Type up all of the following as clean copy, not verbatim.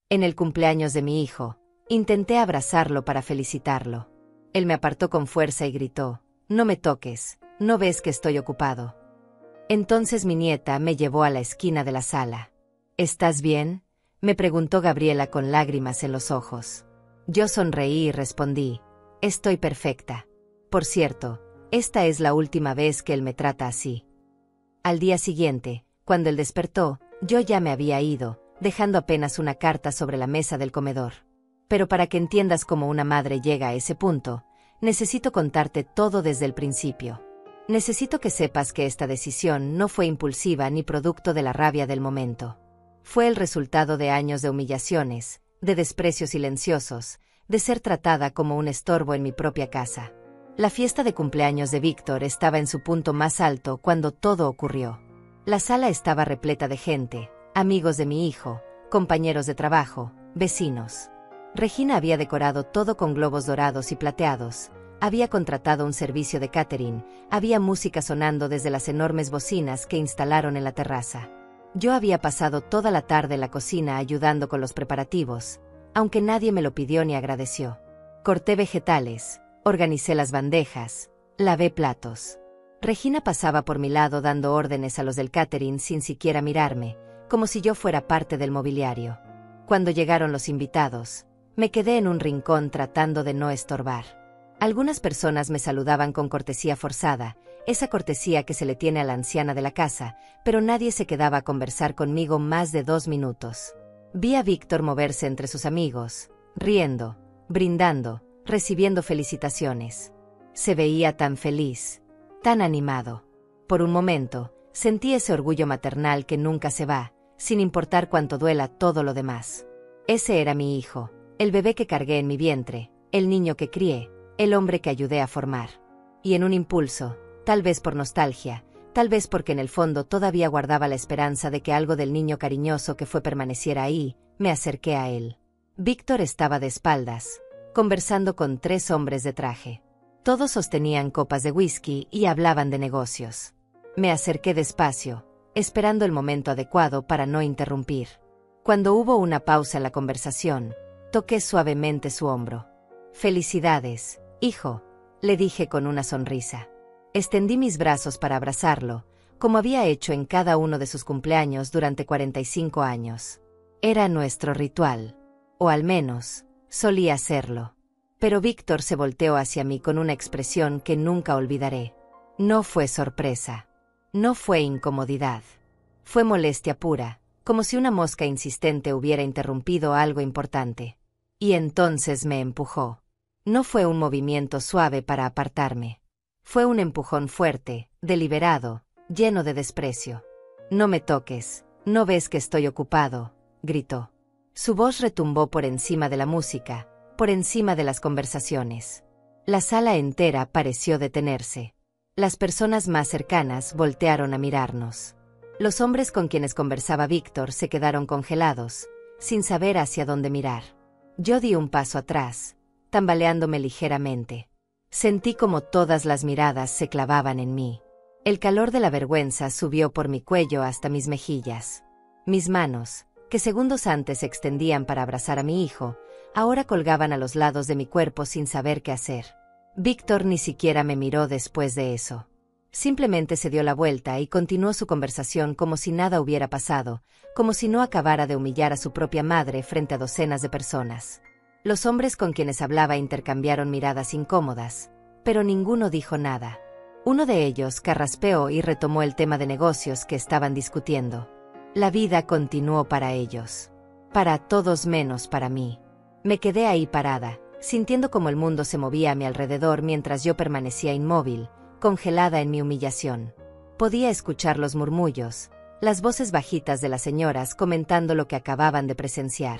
En el cumpleaños de mi hijo, intenté abrazarlo para felicitarlo. Él me apartó con fuerza y gritó: «No me toques, ¿no ves que estoy ocupado?». Entonces mi nieta me llevó a la esquina de la sala. «¿Estás bien?», me preguntó Gabriela con lágrimas en los ojos. Yo sonreí y respondí: «Estoy perfecta. Por cierto, esta es la última vez que él me trata así». Al día siguiente, cuando él despertó, yo ya me había ido, dejando apenas una carta sobre la mesa del comedor. Pero para que entiendas cómo una madre llega a ese punto, necesito contarte todo desde el principio. Necesito que sepas que esta decisión no fue impulsiva ni producto de la rabia del momento. Fue el resultado de años de humillaciones, de desprecios silenciosos, de ser tratada como un estorbo en mi propia casa. La fiesta de cumpleaños de Víctor estaba en su punto más alto cuando todo ocurrió. La sala estaba repleta de gente, amigos de mi hijo, compañeros de trabajo, vecinos. Regina había decorado todo con globos dorados y plateados, había contratado un servicio de catering, había música sonando desde las enormes bocinas que instalaron en la terraza. Yo había pasado toda la tarde en la cocina ayudando con los preparativos, aunque nadie me lo pidió ni agradeció. Corté vegetales, organicé las bandejas, lavé platos. Regina pasaba por mi lado dando órdenes a los del catering sin siquiera mirarme, como si yo fuera parte del mobiliario. Cuando llegaron los invitados, me quedé en un rincón tratando de no estorbar. Algunas personas me saludaban con cortesía forzada, esa cortesía que se le tiene a la anciana de la casa, pero nadie se quedaba a conversar conmigo más de 2 minutos. Vi a Víctor moverse entre sus amigos, riendo, brindando, recibiendo felicitaciones. Se veía tan feliz, tan animado. Por un momento, sentí ese orgullo maternal que nunca se va, sin importar cuánto duela todo lo demás. Ese era mi hijo, el bebé que cargué en mi vientre, el niño que crié, el hombre que ayudé a formar. Y en un impulso, tal vez por nostalgia, tal vez porque en el fondo todavía guardaba la esperanza de que algo del niño cariñoso que fue permaneciera ahí, me acerqué a él. Víctor estaba de espaldas, conversando con 3 hombres de traje. Todos sostenían copas de whisky y hablaban de negocios. Me acerqué despacio, esperando el momento adecuado para no interrumpir. Cuando hubo una pausa en la conversación, toqué suavemente su hombro. «Felicidades, hijo», le dije con una sonrisa. Extendí mis brazos para abrazarlo, como había hecho en cada uno de sus cumpleaños durante 45 años. Era nuestro ritual. O al menos, solía serlo. Pero Víctor se volteó hacia mí con una expresión que nunca olvidaré. No fue sorpresa. No fue incomodidad. Fue molestia pura, como si una mosca insistente hubiera interrumpido algo importante. Y entonces me empujó. No fue un movimiento suave para apartarme. Fue un empujón fuerte, deliberado, lleno de desprecio. «No me toques, ¿no ves que estoy ocupado?», gritó. Su voz retumbó por encima de la música, por encima de las conversaciones. La sala entera pareció detenerse. Las personas más cercanas voltearon a mirarnos. Los hombres con quienes conversaba Víctor se quedaron congelados, sin saber hacia dónde mirar. Yo di un paso atrás, tambaleándome ligeramente. Sentí como todas las miradas se clavaban en mí. El calor de la vergüenza subió por mi cuello hasta mis mejillas. Mis manos, que segundos antes se extendían para abrazar a mi hijo, ahora colgaban a los lados de mi cuerpo sin saber qué hacer. Víctor ni siquiera me miró después de eso. Simplemente se dio la vuelta y continuó su conversación como si nada hubiera pasado, como si no acabara de humillar a su propia madre frente a docenas de personas. Los hombres con quienes hablaba intercambiaron miradas incómodas, pero ninguno dijo nada. Uno de ellos carraspeó y retomó el tema de negocios que estaban discutiendo. La vida continuó para ellos. Para todos menos para mí. Me quedé ahí parada, sintiendo como el mundo se movía a mi alrededor mientras yo permanecía inmóvil, congelada en mi humillación. Podía escuchar los murmullos, las voces bajitas de las señoras comentando lo que acababan de presenciar.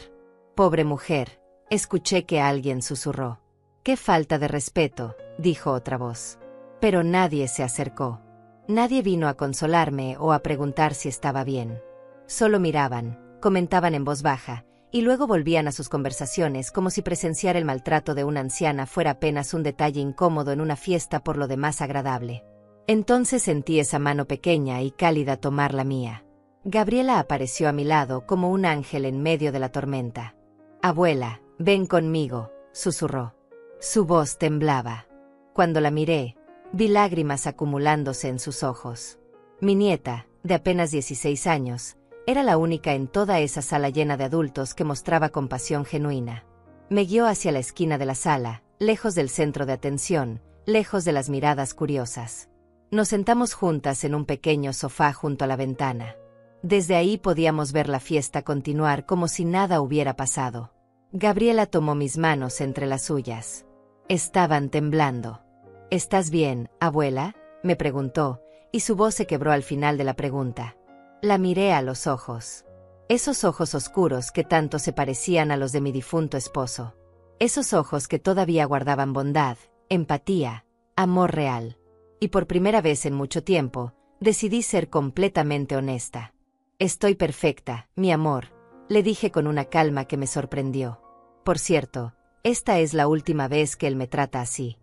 «Pobre mujer», escuché que alguien susurró. «Qué falta de respeto», dijo otra voz. Pero nadie se acercó. Nadie vino a consolarme o a preguntar si estaba bien. Solo miraban, comentaban en voz baja, y luego volvían a sus conversaciones como si presenciar el maltrato de una anciana fuera apenas un detalle incómodo en una fiesta por lo demás agradable. Entonces sentí esa mano pequeña y cálida tomar la mía. Gabriela apareció a mi lado como un ángel en medio de la tormenta. «Abuela, ven conmigo», susurró. Su voz temblaba. Cuando la miré, vi lágrimas acumulándose en sus ojos. Mi nieta, de apenas 16 años, era la única en toda esa sala llena de adultos que mostraba compasión genuina. Me guió hacia la esquina de la sala, lejos del centro de atención, lejos de las miradas curiosas. Nos sentamos juntas en un pequeño sofá junto a la ventana. Desde ahí podíamos ver la fiesta continuar como si nada hubiera pasado. Gabriela tomó mis manos entre las suyas. Estaban temblando. «¿Estás bien, abuela?», me preguntó, y su voz se quebró al final de la pregunta. La miré a los ojos. Esos ojos oscuros que tanto se parecían a los de mi difunto esposo. Esos ojos que todavía guardaban bondad, empatía, amor real. Y por primera vez en mucho tiempo, decidí ser completamente honesta. «Estoy perfecta, mi amor», le dije con una calma que me sorprendió. «Por cierto, esta es la última vez que él me trata así».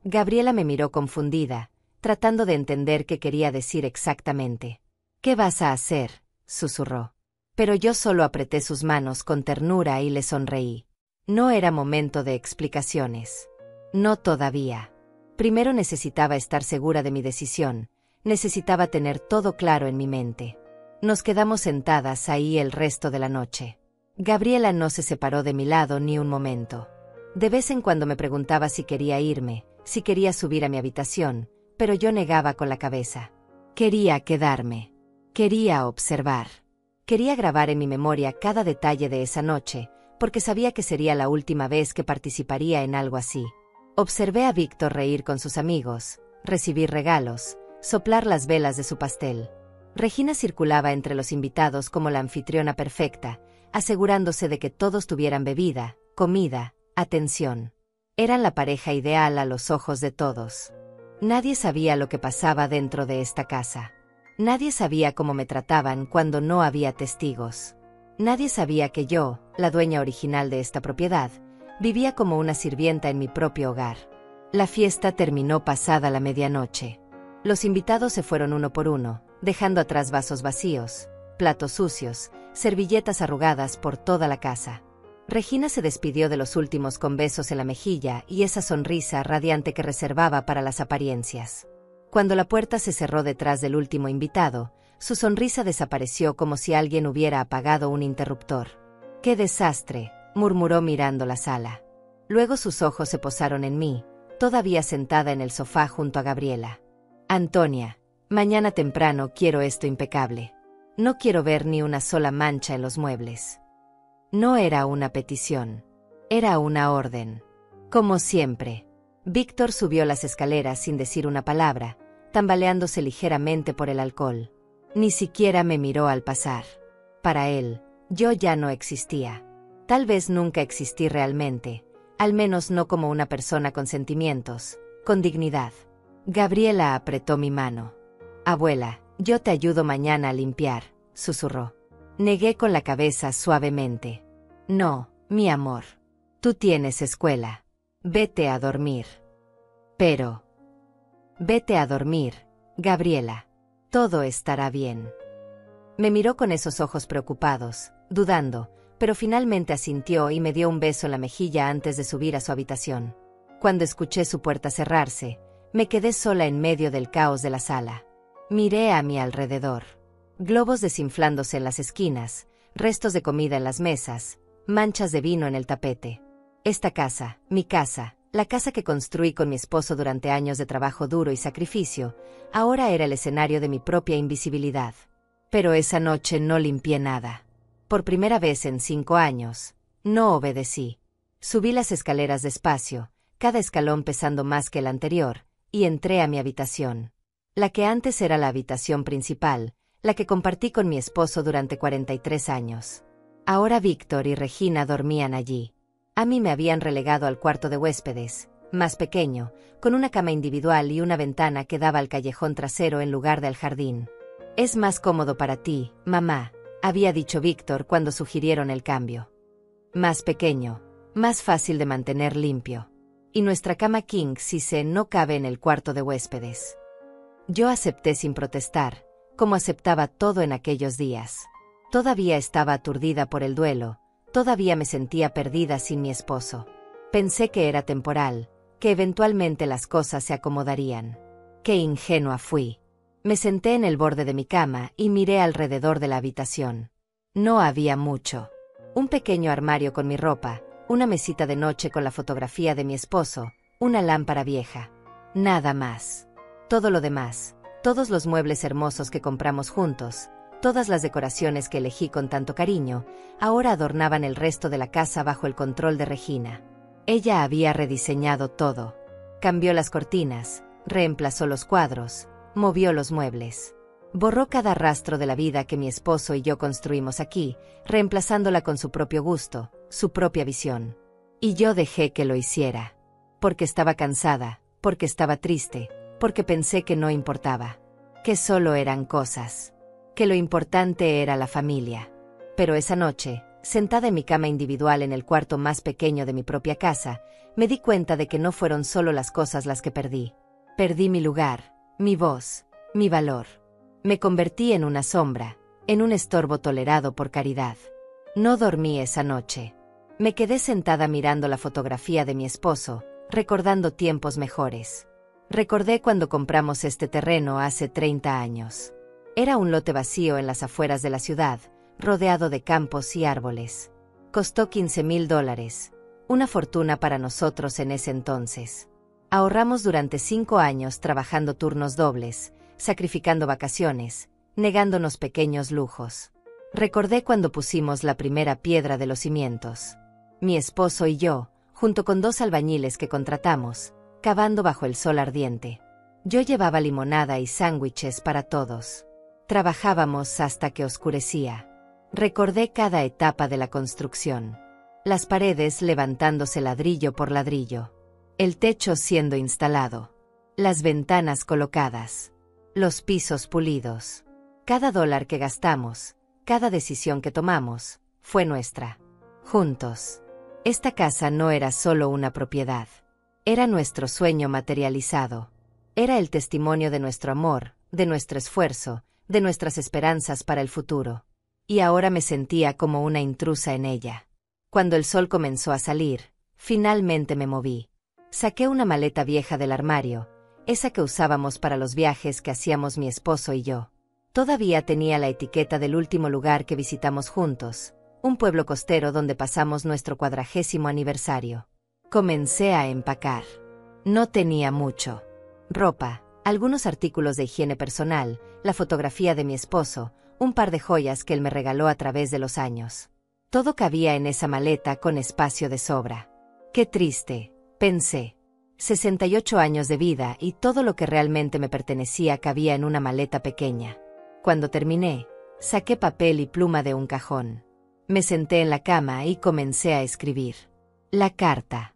Gabriela me miró confundida, tratando de entender qué quería decir exactamente. «¿Qué vas a hacer?», susurró. Pero yo solo apreté sus manos con ternura y le sonreí. No era momento de explicaciones. No todavía. Primero necesitaba estar segura de mi decisión, necesitaba tener todo claro en mi mente. Nos quedamos sentadas ahí el resto de la noche. Gabriela no se separó de mi lado ni un momento. De vez en cuando me preguntaba si quería irme, si quería subir a mi habitación, pero yo negaba con la cabeza. Quería quedarme. Quería observar. Quería grabar en mi memoria cada detalle de esa noche, porque sabía que sería la última vez que participaría en algo así. Observé a Víctor reír con sus amigos, recibir regalos, soplar las velas de su pastel. Regina circulaba entre los invitados como la anfitriona perfecta, asegurándose de que todos tuvieran bebida, comida, atención. Eran la pareja ideal a los ojos de todos. Nadie sabía lo que pasaba dentro de esta casa. Nadie sabía cómo me trataban cuando no había testigos. Nadie sabía que yo, la dueña original de esta propiedad, vivía como una sirvienta en mi propio hogar. La fiesta terminó pasada la medianoche. Los invitados se fueron uno por uno, dejando atrás vasos vacíos, platos sucios, servilletas arrugadas por toda la casa. Regina se despidió de los últimos con besos en la mejilla y esa sonrisa radiante que reservaba para las apariencias. Cuando la puerta se cerró detrás del último invitado, su sonrisa desapareció como si alguien hubiera apagado un interruptor. «¡Qué desastre!», murmuró mirando la sala. Luego sus ojos se posaron en mí, todavía sentada en el sofá junto a Gabriela. «Antonia, mañana temprano quiero esto impecable. No quiero ver ni una sola mancha en los muebles». No era una petición. Era una orden. Como siempre. Víctor subió las escaleras sin decir una palabra, tambaleándose ligeramente por el alcohol. Ni siquiera me miró al pasar. Para él, yo ya no existía. Tal vez nunca existí realmente, al menos no como una persona con sentimientos, con dignidad. Gabriela apretó mi mano. «Abuela, yo te ayudo mañana a limpiar», susurró. Negué con la cabeza suavemente. «No, mi amor. Tú tienes escuela. Vete a dormir». «Pero...». «Vete a dormir, Gabriela. Todo estará bien». Me miró con esos ojos preocupados, dudando, pero finalmente asintió y me dio un beso en la mejilla antes de subir a su habitación. Cuando escuché su puerta cerrarse, me quedé sola en medio del caos de la sala. Miré a mi alrededor. Globos desinflándose en las esquinas, restos de comida en las mesas, manchas de vino en el tapete. Esta casa, mi casa, la casa que construí con mi esposo durante años de trabajo duro y sacrificio, ahora era el escenario de mi propia invisibilidad. Pero esa noche no limpié nada. Por primera vez en 5 años, no obedecí. Subí las escaleras despacio, cada escalón pesando más que el anterior, y entré a mi habitación. La que antes era la habitación principal, la que compartí con mi esposo durante 43 años. Ahora Víctor y Regina dormían allí. A mí me habían relegado al cuarto de huéspedes, más pequeño, con una cama individual y una ventana que daba al callejón trasero en lugar del jardín. «Es más cómodo para ti, mamá», había dicho Víctor cuando sugirieron el cambio. «Más pequeño, más fácil de mantener limpio. Y nuestra cama king size no cabe en el cuarto de huéspedes». Yo acepté sin protestar, cómo aceptaba todo en aquellos días. Todavía estaba aturdida por el duelo, todavía me sentía perdida sin mi esposo. Pensé que era temporal, que eventualmente las cosas se acomodarían. Qué ingenua fui. Me senté en el borde de mi cama y miré alrededor de la habitación. No había mucho. Un pequeño armario con mi ropa, una mesita de noche con la fotografía de mi esposo, una lámpara vieja. Nada más. Todo lo demás, todos los muebles hermosos que compramos juntos, todas las decoraciones que elegí con tanto cariño, ahora adornaban el resto de la casa bajo el control de Regina. Ella había rediseñado todo. Cambió las cortinas, reemplazó los cuadros, movió los muebles. Borró cada rastro de la vida que mi esposo y yo construimos aquí, reemplazándola con su propio gusto, su propia visión. Y yo dejé que lo hiciera. Porque estaba cansada, porque estaba triste, porque pensé que no importaba. Que solo eran cosas. Que lo importante era la familia. Pero esa noche, sentada en mi cama individual en el cuarto más pequeño de mi propia casa, me di cuenta de que no fueron solo las cosas las que perdí. Perdí mi lugar, mi voz, mi valor. Me convertí en una sombra, en un estorbo tolerado por caridad. No dormí esa noche. Me quedé sentada mirando la fotografía de mi esposo, recordando tiempos mejores. Recordé cuando compramos este terreno hace 30 años. Era un lote vacío en las afueras de la ciudad, rodeado de campos y árboles. Costó $15,000, una fortuna para nosotros en ese entonces. Ahorramos durante 5 años trabajando turnos dobles, sacrificando vacaciones, negándonos pequeños lujos. Recordé cuando pusimos la primera piedra de los cimientos. Mi esposo y yo, junto con 2 albañiles que contratamos, cavando bajo el sol ardiente. Yo llevaba limonada y sándwiches para todos. Trabajábamos hasta que oscurecía. Recordé cada etapa de la construcción. Las paredes levantándose ladrillo por ladrillo. El techo siendo instalado. Las ventanas colocadas. Los pisos pulidos. Cada dólar que gastamos, cada decisión que tomamos, fue nuestra. Juntos. Esta casa no era solo una propiedad. Era nuestro sueño materializado. Era el testimonio de nuestro amor, de nuestro esfuerzo, de nuestras esperanzas para el futuro. Y ahora me sentía como una intrusa en ella. Cuando el sol comenzó a salir, finalmente me moví. Saqué una maleta vieja del armario, esa que usábamos para los viajes que hacíamos mi esposo y yo. Todavía tenía la etiqueta del último lugar que visitamos juntos, un pueblo costero donde pasamos nuestro 40º aniversario. Comencé a empacar. No tenía mucho. Ropa, algunos artículos de higiene personal, la fotografía de mi esposo, un par de joyas que él me regaló a través de los años. Todo cabía en esa maleta con espacio de sobra. Qué triste, pensé. 68 años de vida y todo lo que realmente me pertenecía cabía en una maleta pequeña. Cuando terminé, saqué papel y pluma de un cajón. Me senté en la cama y comencé a escribir. La carta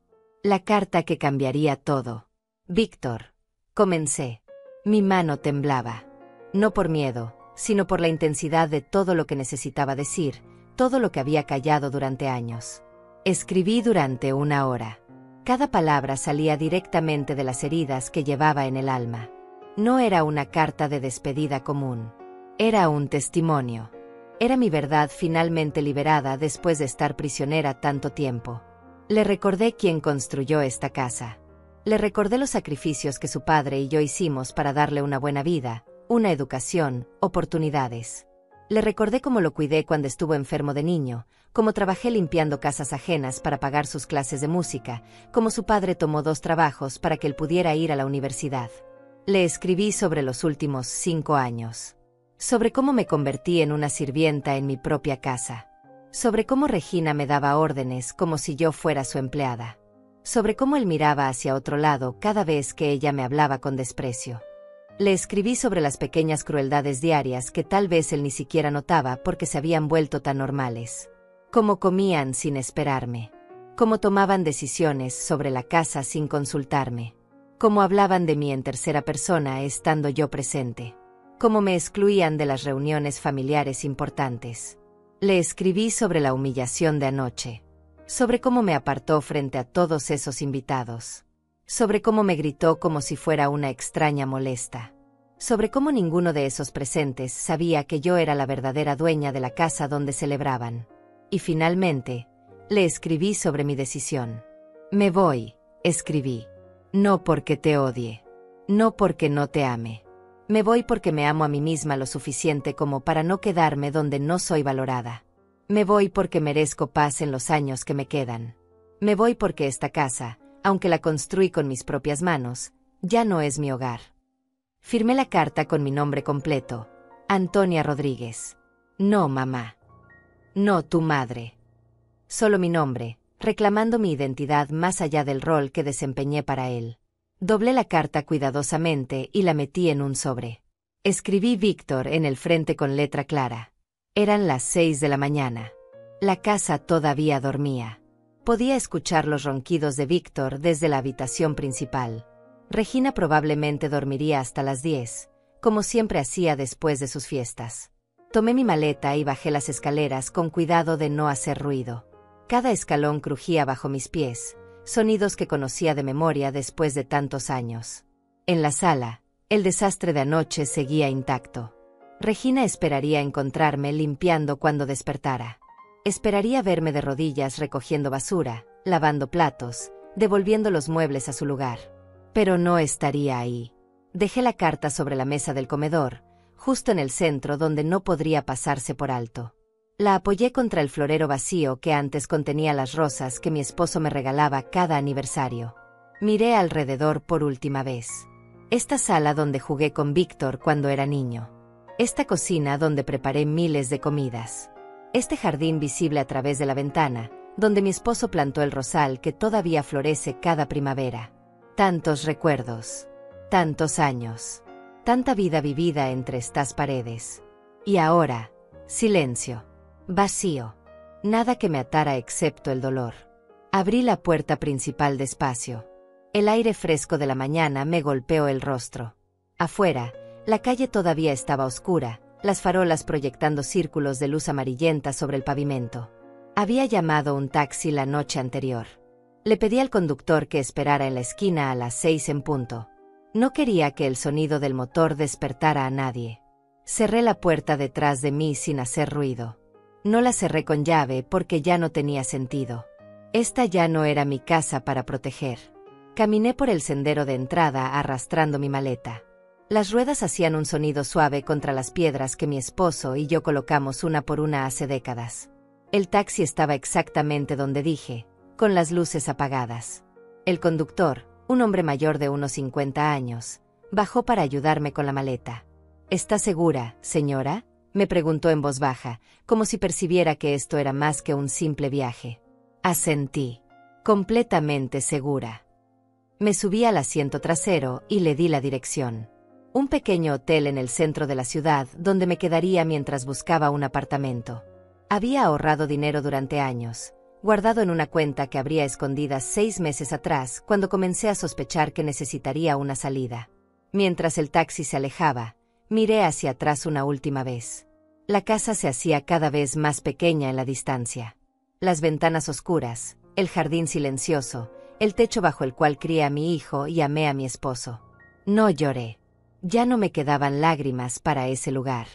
que cambiaría todo. Víctor. Comencé. Mi mano temblaba. No por miedo, sino por la intensidad de todo lo que necesitaba decir, todo lo que había callado durante años. Escribí durante 1 hora. Cada palabra salía directamente de las heridas que llevaba en el alma. No era una carta de despedida común. Era un testimonio. Era mi verdad finalmente liberada después de estar prisionera tanto tiempo. Le recordé quién construyó esta casa. Le recordé los sacrificios que su padre y yo hicimos para darle una buena vida, una educación, oportunidades. Le recordé cómo lo cuidé cuando estuvo enfermo de niño, cómo trabajé limpiando casas ajenas para pagar sus clases de música, cómo su padre tomó 2 trabajos para que él pudiera ir a la universidad. Le escribí sobre los últimos 5 años. Sobre cómo me convertí en una sirvienta en mi propia casa. Sobre cómo Regina me daba órdenes como si yo fuera su empleada. Sobre cómo él miraba hacia otro lado cada vez que ella me hablaba con desprecio. Le escribí sobre las pequeñas crueldades diarias que tal vez él ni siquiera notaba porque se habían vuelto tan normales. Cómo comían sin esperarme. Cómo tomaban decisiones sobre la casa sin consultarme. Cómo hablaban de mí en tercera persona estando yo presente. Cómo me excluían de las reuniones familiares importantes. Le escribí sobre la humillación de anoche. Sobre cómo me apartó frente a todos esos invitados. Sobre cómo me gritó como si fuera una extraña molesta. sobre cómo ninguno de esos presentes sabía que yo era la verdadera dueña de la casa donde celebraban. Y finalmente, le escribí sobre mi decisión. Me voy, escribí. No porque te odie. No porque no te ame. Me voy porque me amo a mí misma lo suficiente como para no quedarme donde no soy valorada. Me voy porque merezco paz en los años que me quedan. Me voy porque esta casa, aunque la construí con mis propias manos, ya no es mi hogar. Firmé la carta con mi nombre completo, Antonia Rodríguez. No, mamá. No, tu madre. Solo mi nombre, reclamando mi identidad más allá del rol que desempeñé para él. Doblé la carta cuidadosamente y la metí en un sobre. Escribí Víctor en el frente con letra clara. Eran las 6 de la mañana. La casa todavía dormía. Podía escuchar los ronquidos de Víctor desde la habitación principal. Regina probablemente dormiría hasta las 10, como siempre hacía después de sus fiestas. Tomé mi maleta y bajé las escaleras con cuidado de no hacer ruido. Cada escalón crujía bajo mis pies, sonidos que conocía de memoria después de tantos años. En la sala, el desastre de anoche seguía intacto. Regina esperaría encontrarme limpiando cuando despertara. Esperaría verme de rodillas recogiendo basura, lavando platos, devolviendo los muebles a su lugar. Pero no estaría ahí. Dejé la carta sobre la mesa del comedor, justo en el centro donde no podría pasarse por alto. La apoyé contra el florero vacío que antes contenía las rosas que mi esposo me regalaba cada aniversario. Miré alrededor por última vez. Esta sala donde jugué con Víctor cuando era niño. Esta cocina donde preparé miles de comidas. Este jardín visible a través de la ventana, donde mi esposo plantó el rosal que todavía florece cada primavera. Tantos recuerdos. Tantos años. Tanta vida vivida entre estas paredes. Y ahora, silencio. Vacío. Nada que me atara excepto el dolor. Abrí la puerta principal despacio. El aire fresco de la mañana me golpeó el rostro. Afuera, la calle todavía estaba oscura, las farolas proyectando círculos de luz amarillenta sobre el pavimento. Había llamado un taxi la noche anterior. Le pedí al conductor que esperara en la esquina a las 6 en punto. No quería que el sonido del motor despertara a nadie. Cerré la puerta detrás de mí sin hacer ruido. No la cerré con llave porque ya no tenía sentido. Esta ya no era mi casa para proteger. Caminé por el sendero de entrada arrastrando mi maleta. Las ruedas hacían un sonido suave contra las piedras que mi esposo y yo colocamos una por una hace décadas. El taxi estaba exactamente donde dije, con las luces apagadas. El conductor, un hombre mayor de unos 50 años, bajó para ayudarme con la maleta. ¿Está segura, señora?, me preguntó en voz baja, como si percibiera que esto era más que un simple viaje. Asentí. Completamente segura. Me subí al asiento trasero y le di la dirección. Un pequeño hotel en el centro de la ciudad donde me quedaría mientras buscaba un apartamento. Había ahorrado dinero durante años, guardado en una cuenta que abría escondidas 6 meses atrás cuando comencé a sospechar que necesitaría una salida. Mientras el taxi se alejaba, miré hacia atrás una última vez. La casa se hacía cada vez más pequeña en la distancia. Las ventanas oscuras, el jardín silencioso, el techo bajo el cual crié a mi hijo y amé a mi esposo. No lloré. Ya no me quedaban lágrimas para ese lugar.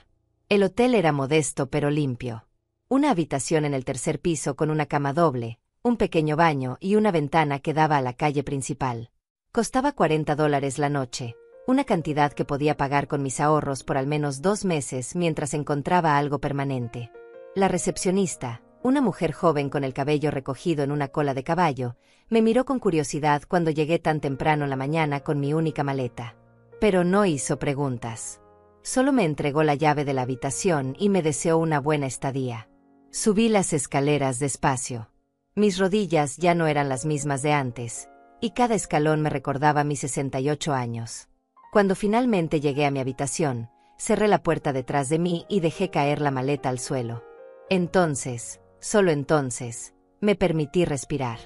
El hotel era modesto pero limpio. Una habitación en el tercer piso con una cama doble, un pequeño baño y una ventana que daba a la calle principal. Costaba $40 la noche, una cantidad que podía pagar con mis ahorros por al menos 2 meses mientras encontraba algo permanente. La recepcionista, una mujer joven con el cabello recogido en una cola de caballo, me miró con curiosidad cuando llegué tan temprano en la mañana con mi única maleta. Pero no hizo preguntas. Solo me entregó la llave de la habitación y me deseó una buena estadía. Subí las escaleras despacio. Mis rodillas ya no eran las mismas de antes, y cada escalón me recordaba mis 68 años. Cuando finalmente llegué a mi habitación, cerré la puerta detrás de mí y dejé caer la maleta al suelo. Entonces, solo entonces, me permití respirar.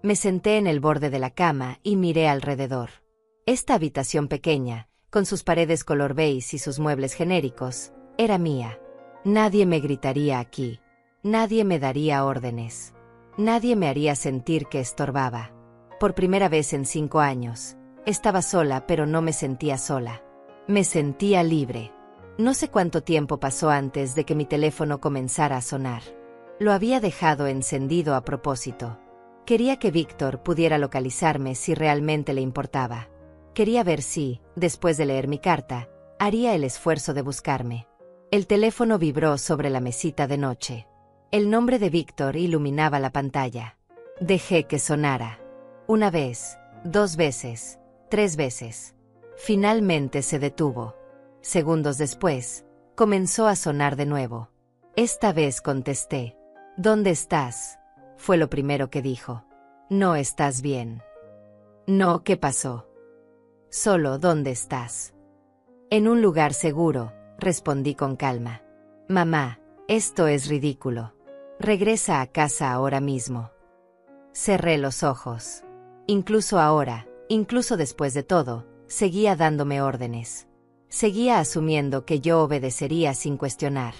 Me senté en el borde de la cama y miré alrededor. Esta habitación pequeña, con sus paredes color beige y sus muebles genéricos, era mía. Nadie me gritaría aquí. Nadie me daría órdenes. Nadie me haría sentir que estorbaba. Por primera vez en 5 años, estaba sola pero no me sentía sola. Me sentía libre. No sé cuánto tiempo pasó antes de que mi teléfono comenzara a sonar. Lo había dejado encendido a propósito. Quería que Víctor pudiera localizarme si realmente le importaba. Quería ver si, después de leer mi carta, haría el esfuerzo de buscarme. El teléfono vibró sobre la mesita de noche. El nombre de Víctor iluminaba la pantalla. Dejé que sonara. Una vez, 2 veces, 3 veces. Finalmente se detuvo. Segundos después, comenzó a sonar de nuevo. Esta vez contesté. ¿Dónde estás? Fue lo primero que dijo. No estás bien. No, ¿qué pasó? Solo, ¿dónde estás? En un lugar seguro, respondí con calma. Mamá, esto es ridículo. Regresa a casa ahora mismo. Cerré los ojos. Incluso ahora, incluso después de todo, seguía dándome órdenes. Seguía asumiendo que yo obedecería sin cuestionar.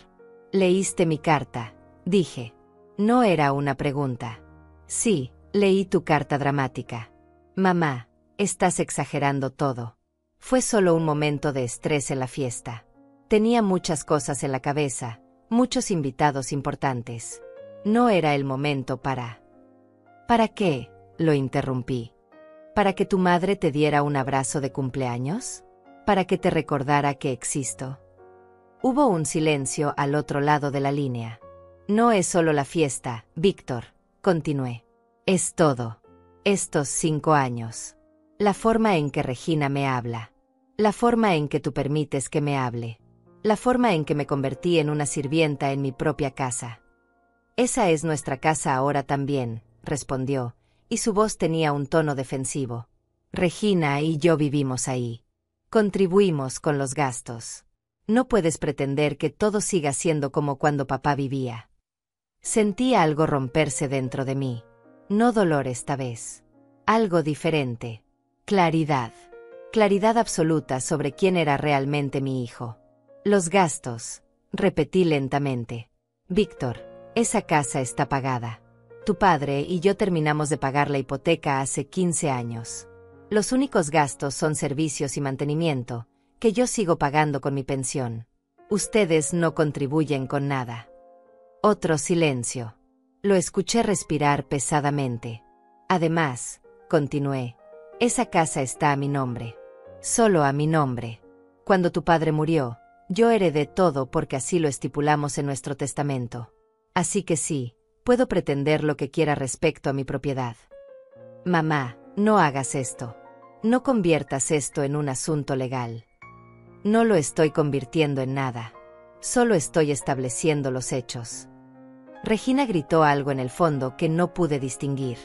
«¿Leíste mi carta?», dije. No era una pregunta. Sí, leí tu carta dramática. Mamá, estás exagerando todo. Fue solo un momento de estrés en la fiesta. Tenía muchas cosas en la cabeza, muchos invitados importantes. No era el momento para... ¿Para qué?, lo interrumpí. ¿Para que tu madre te diera un abrazo de cumpleaños? ¿Para que te recordara que existo? Hubo un silencio al otro lado de la línea. No es solo la fiesta, Víctor, continué. Es todo. Estos 5 años. La forma en que Regina me habla. La forma en que tú permites que me hable. La forma en que me convertí en una sirvienta en mi propia casa. Esa es nuestra casa ahora también, respondió, y su voz tenía un tono defensivo. Regina y yo vivimos ahí. Contribuimos con los gastos. No puedes pretender que todo siga siendo como cuando papá vivía. Sentí algo romperse dentro de mí. No dolor esta vez. Algo diferente. Claridad. Claridad absoluta sobre quién era realmente mi hijo. Los gastos, repetí lentamente. Víctor, esa casa está pagada. Tu padre y yo terminamos de pagar la hipoteca hace 15 años. Los únicos gastos son servicios y mantenimiento, que yo sigo pagando con mi pensión. Ustedes no contribuyen con nada. Otro silencio. Lo escuché respirar pesadamente. Además, continué, esa casa está a mi nombre. Solo a mi nombre. Cuando tu padre murió, yo heredé todo porque así lo estipulamos en nuestro testamento. Así que sí, puedo pretender lo que quiera respecto a mi propiedad. Mamá, no hagas esto. No conviertas esto en un asunto legal. No lo estoy convirtiendo en nada. Solo estoy estableciendo los hechos. Regina gritó algo en el fondo que no pude distinguir.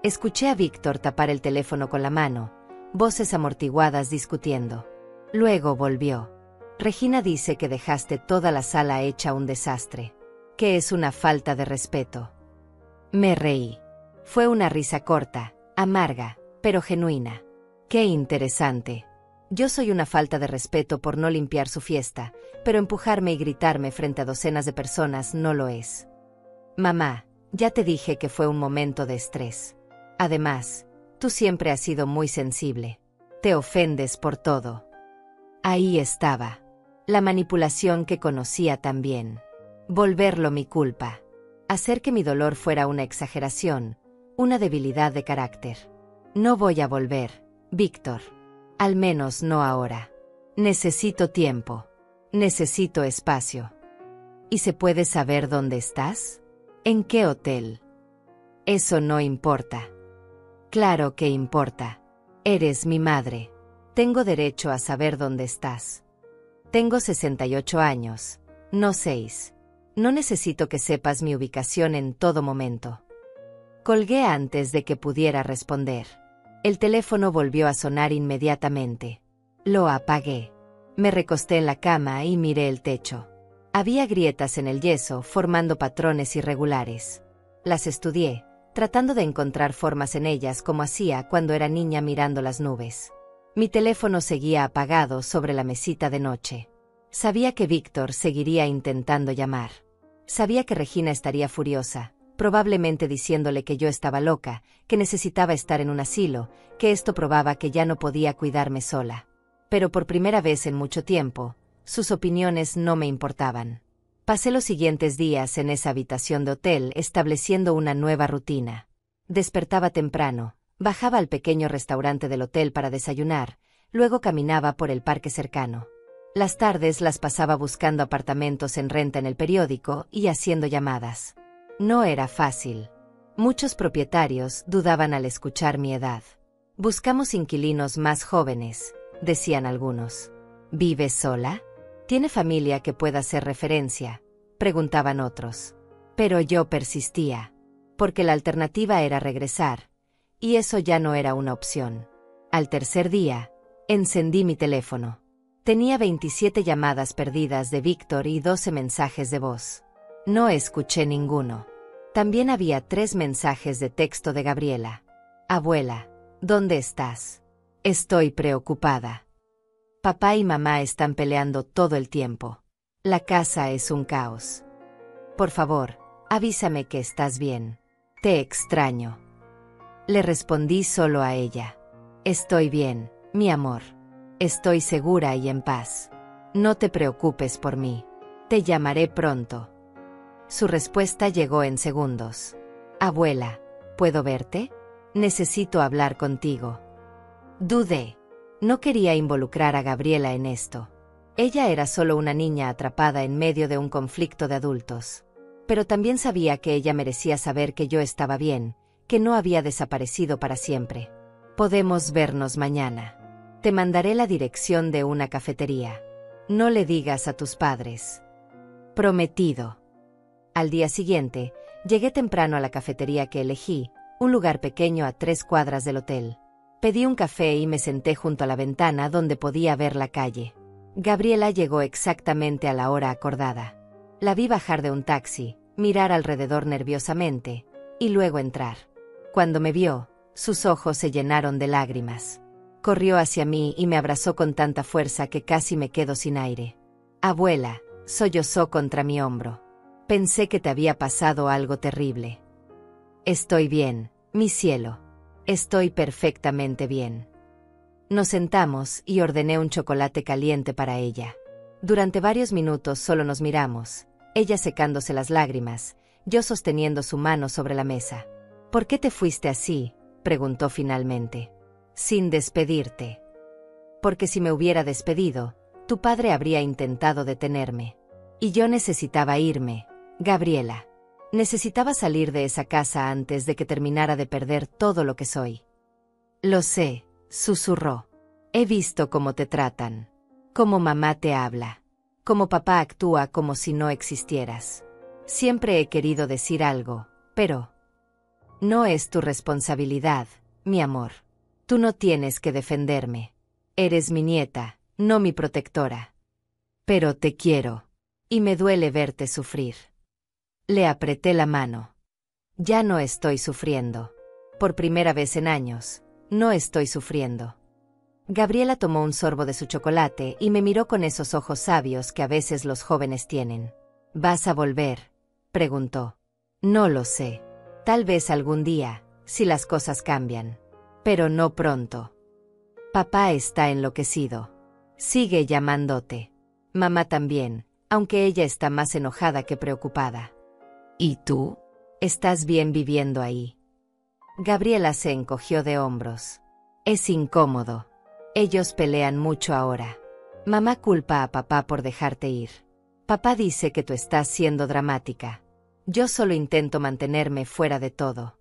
Escuché a Víctor tapar el teléfono con la mano, voces amortiguadas discutiendo. Luego volvió. Regina dice que dejaste toda la sala hecha un desastre, que es una falta de respeto. Me reí. Fue una risa corta, amarga, pero genuina. Qué interesante. Yo soy una falta de respeto por no limpiar su fiesta, pero empujarme y gritarme frente a docenas de personas no lo es. Mamá, ya te dije que fue un momento de estrés. Además, tú siempre has sido muy sensible. Te ofendes por todo. Ahí estaba. La manipulación que conocía también. Volverlo mi culpa. Hacer que mi dolor fuera una exageración, una debilidad de carácter. No voy a volver, Víctor. Al menos no ahora. Necesito tiempo. Necesito espacio. ¿Y se puede saber dónde estás? ¿En qué hotel? Eso no importa. Claro que importa. Eres mi madre. Tengo derecho a saber dónde estás. Tengo 68 años, no 6. No necesito que sepas mi ubicación en todo momento. Colgué antes de que pudiera responder. El teléfono volvió a sonar inmediatamente. Lo apagué. Me recosté en la cama y miré el techo. Había grietas en el yeso formando patrones irregulares. Las estudié, tratando de encontrar formas en ellas como hacía cuando era niña mirando las nubes. Mi teléfono seguía apagado sobre la mesita de noche. Sabía que Víctor seguiría intentando llamar. Sabía que Regina estaría furiosa, probablemente diciéndole que yo estaba loca, que necesitaba estar en un asilo, que esto probaba que ya no podía cuidarme sola. Pero por primera vez en mucho tiempo, sus opiniones no me importaban. Pasé los siguientes días en esa habitación de hotel estableciendo una nueva rutina. Despertaba temprano, bajaba al pequeño restaurante del hotel para desayunar, luego caminaba por el parque cercano. Las tardes las pasaba buscando apartamentos en renta en el periódico y haciendo llamadas. No era fácil. Muchos propietarios dudaban al escuchar mi edad. Buscamos inquilinos más jóvenes, decían algunos. ¿Vive sola? ¿Tiene familia que pueda hacer referencia?, preguntaban otros. Pero yo persistía, porque la alternativa era regresar, y eso ya no era una opción. Al tercer día, encendí mi teléfono. Tenía 27 llamadas perdidas de Víctor y 12 mensajes de voz. No escuché ninguno. También había 3 mensajes de texto de Gabriela. Abuela, ¿dónde estás? Estoy preocupada. Papá y mamá están peleando todo el tiempo. La casa es un caos. Por favor, avísame que estás bien. Te extraño. Le respondí solo a ella. Estoy bien, mi amor. Estoy segura y en paz. No te preocupes por mí. Te llamaré pronto. Su respuesta llegó en segundos. Abuela, ¿puedo verte? Necesito hablar contigo. Dudé. No quería involucrar a Gabriela en esto. Ella era solo una niña atrapada en medio de un conflicto de adultos. Pero también sabía que ella merecía saber que yo estaba bien, que no había desaparecido para siempre. Podemos vernos mañana. Te mandaré la dirección de una cafetería. No le digas a tus padres. Prometido. Al día siguiente, llegué temprano a la cafetería que elegí, un lugar pequeño a 3 cuadras del hotel. Pedí un café y me senté junto a la ventana donde podía ver la calle. Gabriela llegó exactamente a la hora acordada. La vi bajar de un taxi, mirar alrededor nerviosamente, y luego entrar. Cuando me vio, sus ojos se llenaron de lágrimas. Corrió hacia mí y me abrazó con tanta fuerza que casi me quedo sin aire. Abuela, sollozó contra mi hombro. Pensé que te había pasado algo terrible. Estoy bien, mi cielo. Estoy perfectamente bien. Nos sentamos y ordené un chocolate caliente para ella. Durante varios minutos solo nos miramos, ella secándose las lágrimas, yo sosteniendo su mano sobre la mesa. ¿Por qué te fuiste así?, preguntó finalmente. Sin despedirte. Porque si me hubiera despedido, tu padre habría intentado detenerme. Y yo necesitaba irme, Gabriela. Necesitaba salir de esa casa antes de que terminara de perder todo lo que soy. Lo sé, susurró. He visto cómo te tratan. Cómo mamá te habla. Cómo papá actúa como si no existieras. Siempre he querido decir algo, pero... No es tu responsabilidad, mi amor. Tú no tienes que defenderme. Eres mi nieta, no mi protectora. Pero te quiero. Y me duele verte sufrir. Le apreté la mano. Ya no estoy sufriendo. Por primera vez en años, no estoy sufriendo. Gabriela tomó un sorbo de su chocolate y me miró con esos ojos sabios que a veces los jóvenes tienen. ¿Vas a volver?, preguntó. No lo sé. Tal vez algún día, si las cosas cambian. Pero no pronto. Papá está enloquecido. Sigue llamándote. Mamá también, aunque ella está más enojada que preocupada. ¿Y tú? ¿Estás bien viviendo ahí? Gabriela se encogió de hombros. Es incómodo. Ellos pelean mucho ahora. Mamá culpa a papá por dejarte ir. Papá dice que tú estás siendo dramática. Yo solo intento mantenerme fuera de todo.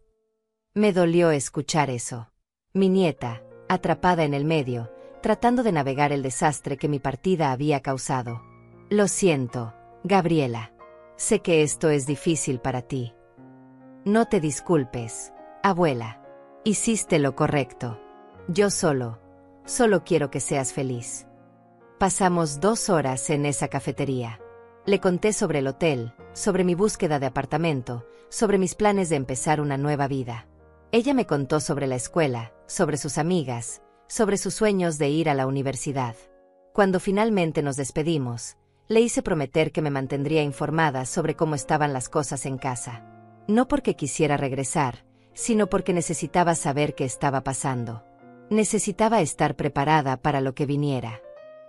Me dolió escuchar eso. Mi nieta, atrapada en el medio, tratando de navegar el desastre que mi partida había causado. Lo siento, Gabriela. Sé que esto es difícil para ti. No te disculpes, abuela. Hiciste lo correcto. Yo solo quiero que seas feliz. Pasamos 2 horas en esa cafetería. Le conté sobre el hotel, sobre mi búsqueda de apartamento, sobre mis planes de empezar una nueva vida. Ella me contó sobre la escuela, sobre sus amigas, sobre sus sueños de ir a la universidad. Cuando finalmente nos despedimos, le hice prometer que me mantendría informada sobre cómo estaban las cosas en casa. No porque quisiera regresar, sino porque necesitaba saber qué estaba pasando. Necesitaba estar preparada para lo que viniera.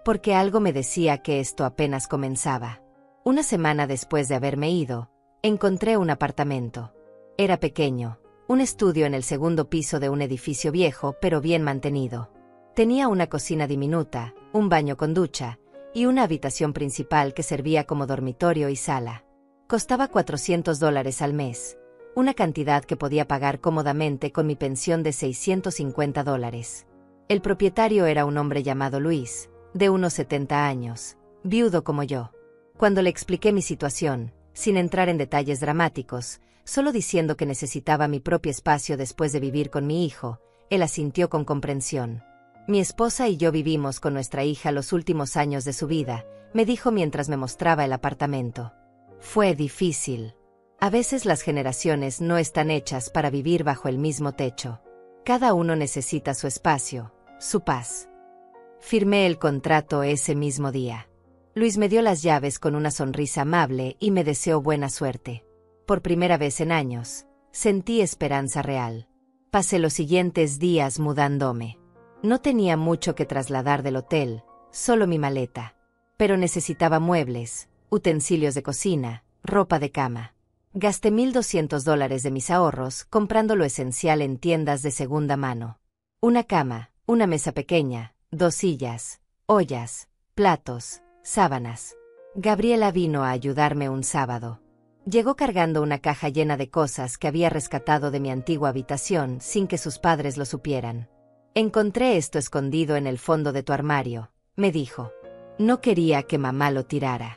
Porque algo me decía que esto apenas comenzaba. Una semana después de haberme ido, encontré un apartamento. Era pequeño, un estudio en el segundo piso de un edificio viejo pero bien mantenido. Tenía una cocina diminuta, un baño con ducha, y una habitación principal que servía como dormitorio y sala. Costaba $400 al mes, una cantidad que podía pagar cómodamente con mi pensión de $650. El propietario era un hombre llamado Luis, de unos 70 años, viudo como yo. Cuando le expliqué mi situación, sin entrar en detalles dramáticos, solo diciendo que necesitaba mi propio espacio después de vivir con mi hijo, él asintió con comprensión. Mi esposa y yo vivimos con nuestra hija los últimos años de su vida, me dijo mientras me mostraba el apartamento. Fue difícil. A veces las generaciones no están hechas para vivir bajo el mismo techo. Cada uno necesita su espacio, su paz. Firmé el contrato ese mismo día. Luis me dio las llaves con una sonrisa amable y me deseó buena suerte. Por primera vez en años, sentí esperanza real. Pasé los siguientes días mudándome. No tenía mucho que trasladar del hotel, solo mi maleta. Pero necesitaba muebles, utensilios de cocina, ropa de cama. Gasté $1,200 de mis ahorros comprando lo esencial en tiendas de segunda mano. Una cama, una mesa pequeña, 2 sillas, ollas, platos, sábanas. Gabriela vino a ayudarme un sábado. Llegó cargando una caja llena de cosas que había rescatado de mi antigua habitación sin que sus padres lo supieran. Encontré esto escondido en el fondo de tu armario, me dijo. No quería que mamá lo tirara.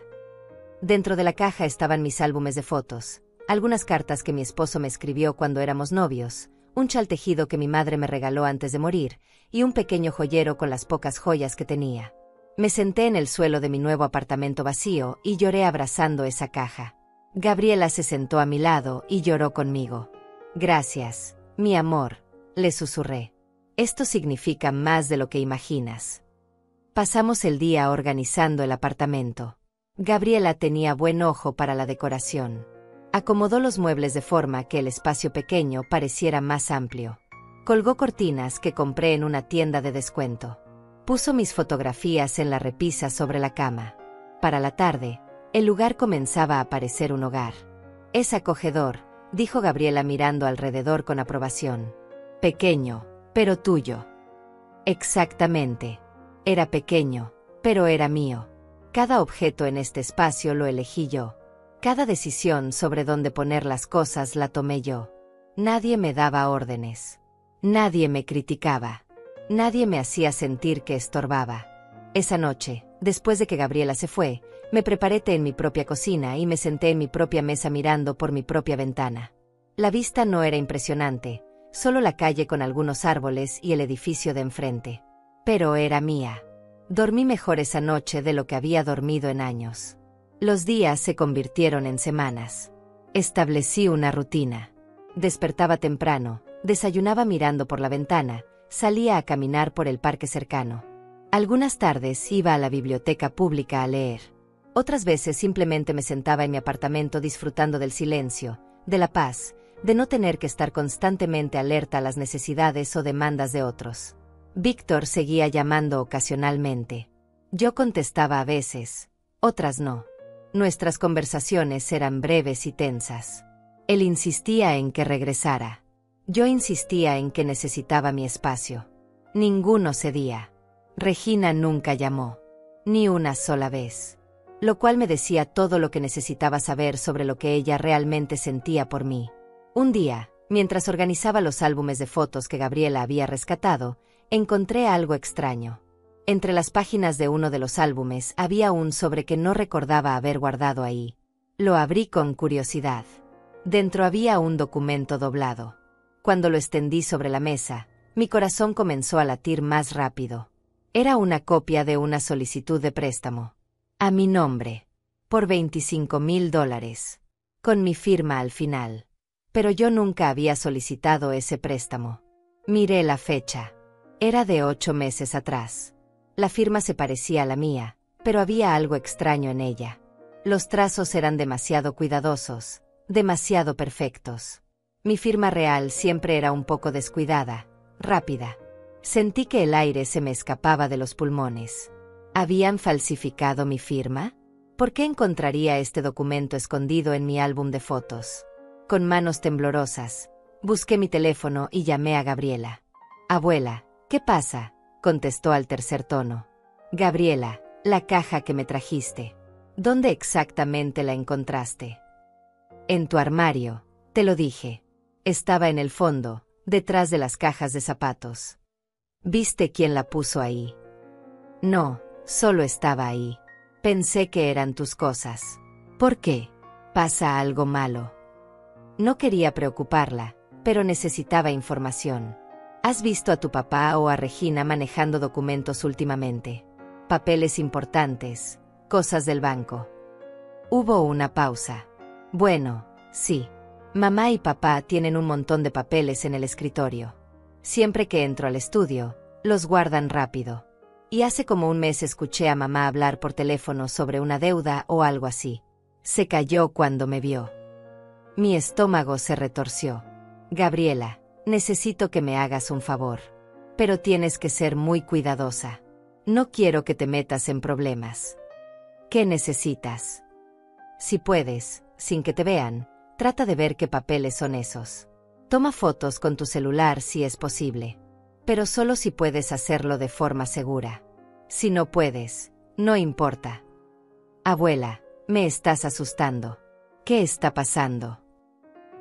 Dentro de la caja estaban mis álbumes de fotos, algunas cartas que mi esposo me escribió cuando éramos novios, un chal tejido que mi madre me regaló antes de morir, y un pequeño joyero con las pocas joyas que tenía. Me senté en el suelo de mi nuevo apartamento vacío y lloré abrazando esa caja. Gabriela se sentó a mi lado y lloró conmigo. Gracias, mi amor, le susurré. Esto significa más de lo que imaginas. Pasamos el día organizando el apartamento. Gabriela tenía buen ojo para la decoración. Acomodó los muebles de forma que el espacio pequeño pareciera más amplio. Colgó cortinas que compré en una tienda de descuento. Puso mis fotografías en la repisa sobre la cama. Para la tarde, el lugar comenzaba a parecer un hogar. Es acogedor, dijo Gabriela mirando alrededor con aprobación. Pequeño, pero tuyo. Exactamente. Era pequeño, pero era mío. Cada objeto en este espacio lo elegí yo. Cada decisión sobre dónde poner las cosas la tomé yo. Nadie me daba órdenes. Nadie me criticaba. Nadie me hacía sentir que estorbaba. Esa noche, después de que Gabriela se fue, me preparé té en mi propia cocina y me senté en mi propia mesa mirando por mi propia ventana. La vista no era impresionante, solo la calle con algunos árboles y el edificio de enfrente. Pero era mía. Dormí mejor esa noche de lo que había dormido en años. Los días se convirtieron en semanas. Establecí una rutina. Despertaba temprano, desayunaba mirando por la ventana, salía a caminar por el parque cercano. Algunas tardes iba a la biblioteca pública a leer. Otras veces simplemente me sentaba en mi apartamento disfrutando del silencio, de la paz, de no tener que estar constantemente alerta a las necesidades o demandas de otros. Víctor seguía llamando ocasionalmente. Yo contestaba a veces, otras no. Nuestras conversaciones eran breves y tensas. Él insistía en que regresara. Yo insistía en que necesitaba mi espacio. Ninguno cedía. Regina nunca llamó. Ni una sola vez. Lo cual me decía todo lo que necesitaba saber sobre lo que ella realmente sentía por mí. Un día, mientras organizaba los álbumes de fotos que Gabriela había rescatado, encontré algo extraño. Entre las páginas de uno de los álbumes había un sobre que no recordaba haber guardado ahí. Lo abrí con curiosidad. Dentro había un documento doblado. Cuando lo extendí sobre la mesa, mi corazón comenzó a latir más rápido. Era una copia de una solicitud de préstamo. A mi nombre. Por $25,000. Con mi firma al final. Pero yo nunca había solicitado ese préstamo. Miré la fecha. Era de 8 meses atrás. La firma se parecía a la mía, pero había algo extraño en ella. Los trazos eran demasiado cuidadosos, demasiado perfectos. Mi firma real siempre era un poco descuidada, rápida. Sentí que el aire se me escapaba de los pulmones. ¿Habían falsificado mi firma? ¿Por qué encontraría este documento escondido en mi álbum de fotos? Con manos temblorosas, busqué mi teléfono y llamé a Gabriela. «Abuela, ¿qué pasa?», contestó al tercer tono. «Gabriela, la caja que me trajiste. ¿Dónde exactamente la encontraste?» «En tu armario, te lo dije. Estaba en el fondo, detrás de las cajas de zapatos». «¿Viste quién la puso ahí?» «No, solo estaba ahí. Pensé que eran tus cosas». «¿Por qué? ¿Pasa algo malo?» No quería preocuparla, pero necesitaba información. ¿Has visto a tu papá o a Regina manejando documentos últimamente? Papeles importantes, cosas del banco. Hubo una pausa. Bueno, sí. Mamá y papá tienen un montón de papeles en el escritorio. Siempre que entro al estudio, los guardan rápido. Y hace como un mes escuché a mamá hablar por teléfono sobre una deuda o algo así. Se calló cuando me vio. Mi estómago se retorció. «Gabriela, necesito que me hagas un favor. Pero tienes que ser muy cuidadosa. No quiero que te metas en problemas». «¿Qué necesitas?» «Si puedes, sin que te vean, trata de ver qué papeles son esos. Toma fotos con tu celular si es posible. Pero solo si puedes hacerlo de forma segura. Si no puedes, no importa». «Abuela, me estás asustando. ¿Qué está pasando?»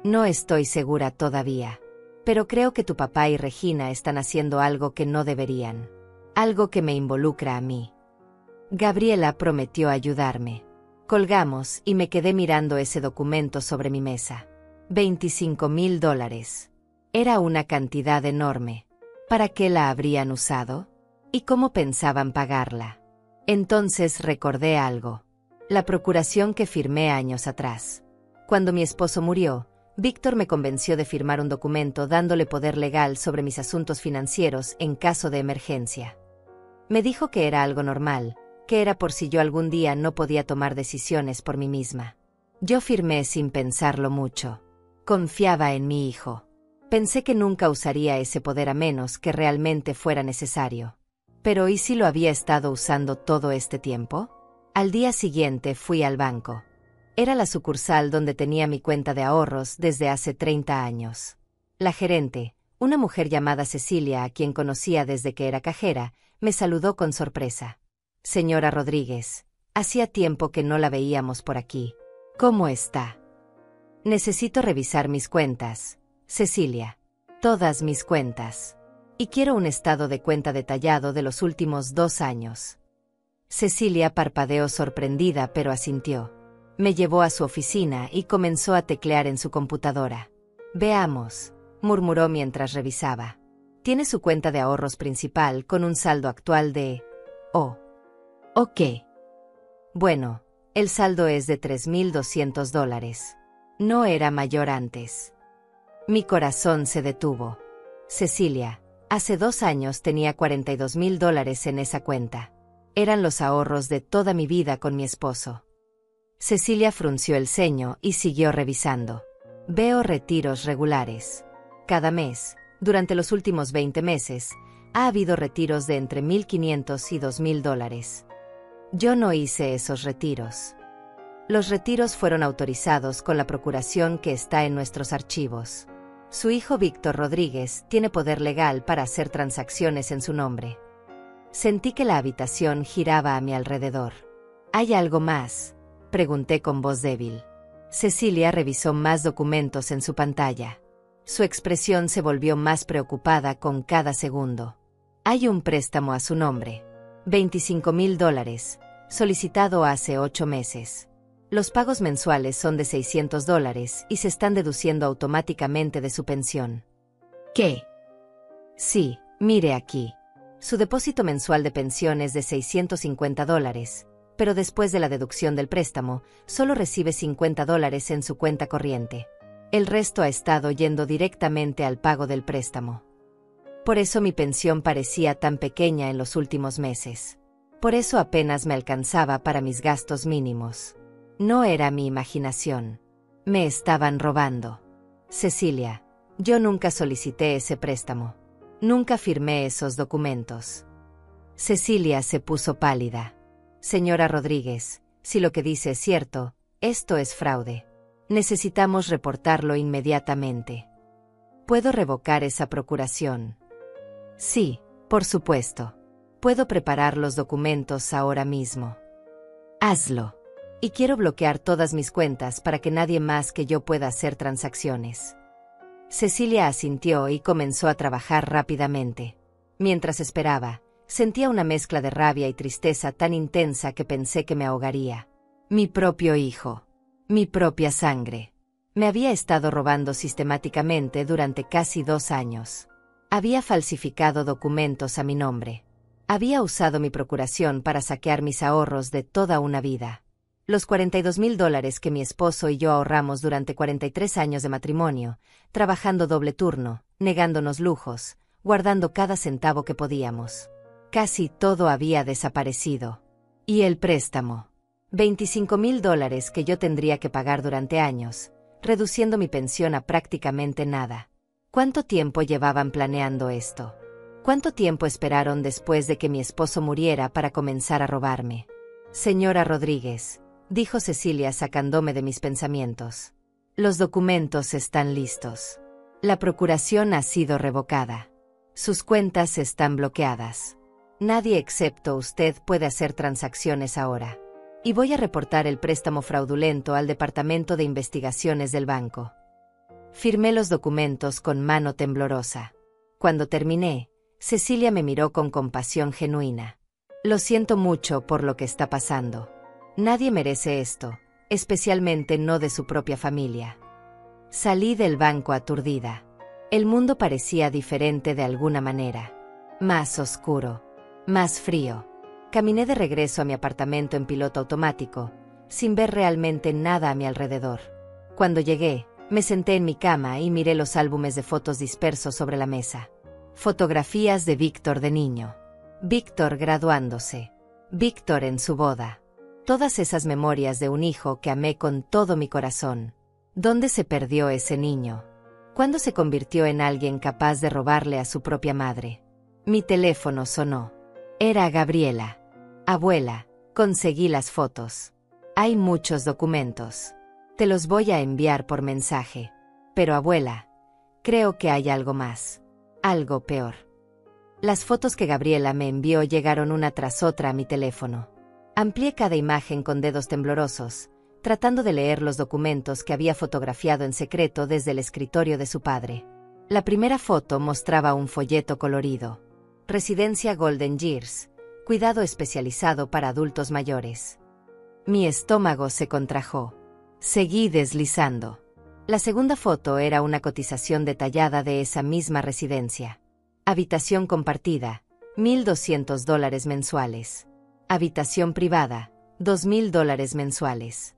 «No estoy segura todavía. Pero creo que tu papá y Regina están haciendo algo que no deberían. Algo que me involucra a mí». Gabriela prometió ayudarme. Colgamos y me quedé mirando ese documento sobre mi mesa. $25,000. Era una cantidad enorme. ¿Para qué la habrían usado? ¿Y cómo pensaban pagarla? Entonces recordé algo. La procuración que firmé años atrás. Cuando mi esposo murió, Víctor me convenció de firmar un documento dándole poder legal sobre mis asuntos financieros en caso de emergencia. Me dijo que era algo normal, que era por si yo algún día no podía tomar decisiones por mí misma. Yo firmé sin pensarlo mucho. Confiaba en mi hijo. Pensé que nunca usaría ese poder a menos que realmente fuera necesario. Pero ¿y si lo había estado usando todo este tiempo? Al día siguiente fui al banco. Era la sucursal donde tenía mi cuenta de ahorros desde hace 30 años. La gerente, una mujer llamada Cecilia a quien conocía desde que era cajera, me saludó con sorpresa. «Señora Rodríguez, hacía tiempo que no la veíamos por aquí. ¿Cómo está?» «Necesito revisar mis cuentas, Cecilia. Todas mis cuentas. Y quiero un estado de cuenta detallado de los últimos 2 años». Cecilia parpadeó sorprendida pero asintió. Me llevó a su oficina y comenzó a teclear en su computadora. «Veamos», murmuró mientras revisaba. «Tiene su cuenta de ahorros principal con un saldo actual de... Oh. ¿O qué? Bueno, el saldo es de $3,200. No era mayor antes». Mi corazón se detuvo. «Cecilia, hace 2 años tenía $42,000 en esa cuenta. Eran los ahorros de toda mi vida con mi esposo». Cecilia frunció el ceño y siguió revisando. «Veo retiros regulares. Cada mes, durante los últimos 20 meses, ha habido retiros de entre $1,500 y $2,000. Yo no hice esos retiros. Los retiros fueron autorizados con la procuración que está en nuestros archivos. Su hijo Víctor Rodríguez tiene poder legal para hacer transacciones en su nombre». Sentí que la habitación giraba a mi alrededor. «¿Hay algo más?», pregunté con voz débil. Cecilia revisó más documentos en su pantalla. Su expresión se volvió más preocupada con cada segundo. «Hay un préstamo a su nombre. $25,000, solicitado hace 8 meses. Los pagos mensuales son de $600 y se están deduciendo automáticamente de su pensión». «¿Qué?». «Sí, mire aquí. Su depósito mensual de pensión es de $650. Pero después de la deducción del préstamo, solo recibe $50 en su cuenta corriente. El resto ha estado yendo directamente al pago del préstamo. Por eso mi pensión parecía tan pequeña en los últimos meses. Por eso apenas me alcanzaba para mis gastos mínimos. No era mi imaginación. Me estaban robando. Cecilia, yo nunca solicité ese préstamo. Nunca firmé esos documentos. Cecilia se puso pálida. Señora Rodríguez, si lo que dice es cierto, esto es fraude. Necesitamos reportarlo inmediatamente. ¿Puedo revocar esa procuración? Sí, por supuesto. Puedo preparar los documentos ahora mismo. Hazlo. Y quiero bloquear todas mis cuentas para que nadie más que yo pueda hacer transacciones. Cecilia asintió y comenzó a trabajar rápidamente. Mientras esperaba, sentía una mezcla de rabia y tristeza tan intensa que pensé que me ahogaría. Mi propio hijo. Mi propia sangre. Me había estado robando sistemáticamente durante casi 2 años. Había falsificado documentos a mi nombre. Había usado mi procuración para saquear mis ahorros de toda una vida. Los $42,000 que mi esposo y yo ahorramos durante 43 años de matrimonio, trabajando doble turno, negándonos lujos, guardando cada centavo que podíamos. Casi todo había desaparecido. Y el préstamo. $25,000 que yo tendría que pagar durante años, reduciendo mi pensión a prácticamente nada. ¿Cuánto tiempo llevaban planeando esto? ¿Cuánto tiempo esperaron después de que mi esposo muriera para comenzar a robarme? Señora Rodríguez, dijo Cecilia sacándome de mis pensamientos. Los documentos están listos. La procuración ha sido revocada. Sus cuentas están bloqueadas. Nadie excepto usted puede hacer transacciones ahora. Y voy a reportar el préstamo fraudulento al Departamento de Investigaciones del banco. Firmé los documentos con mano temblorosa. Cuando terminé, Cecilia me miró con compasión genuina. Lo siento mucho por lo que está pasando. Nadie merece esto, especialmente no de su propia familia. Salí del banco aturdida. El mundo parecía diferente de alguna manera. Más oscuro. Más frío. Caminé de regreso a mi apartamento en piloto automático, sin ver realmente nada a mi alrededor. Cuando llegué, me senté en mi cama y miré los álbumes de fotos dispersos sobre la mesa. Fotografías de Víctor de niño. Víctor graduándose. Víctor en su boda. Todas esas memorias de un hijo que amé con todo mi corazón. ¿Dónde se perdió ese niño? ¿Cuándo se convirtió en alguien capaz de robarle a su propia madre? Mi teléfono sonó. Era Gabriela. Abuela, conseguí las fotos. Hay muchos documentos. Te los voy a enviar por mensaje. Pero abuela, creo que hay algo más. Algo peor. Las fotos que Gabriela me envió llegaron una tras otra a mi teléfono. Amplié cada imagen con dedos temblorosos, tratando de leer los documentos que había fotografiado en secreto desde el escritorio de su padre. La primera foto mostraba un folleto colorido. Residencia Golden Years, cuidado especializado para adultos mayores. Mi estómago se contrajo. Seguí deslizando. La segunda foto era una cotización detallada de esa misma residencia. Habitación compartida, $1,200 mensuales. Habitación privada, $2,000 mensuales.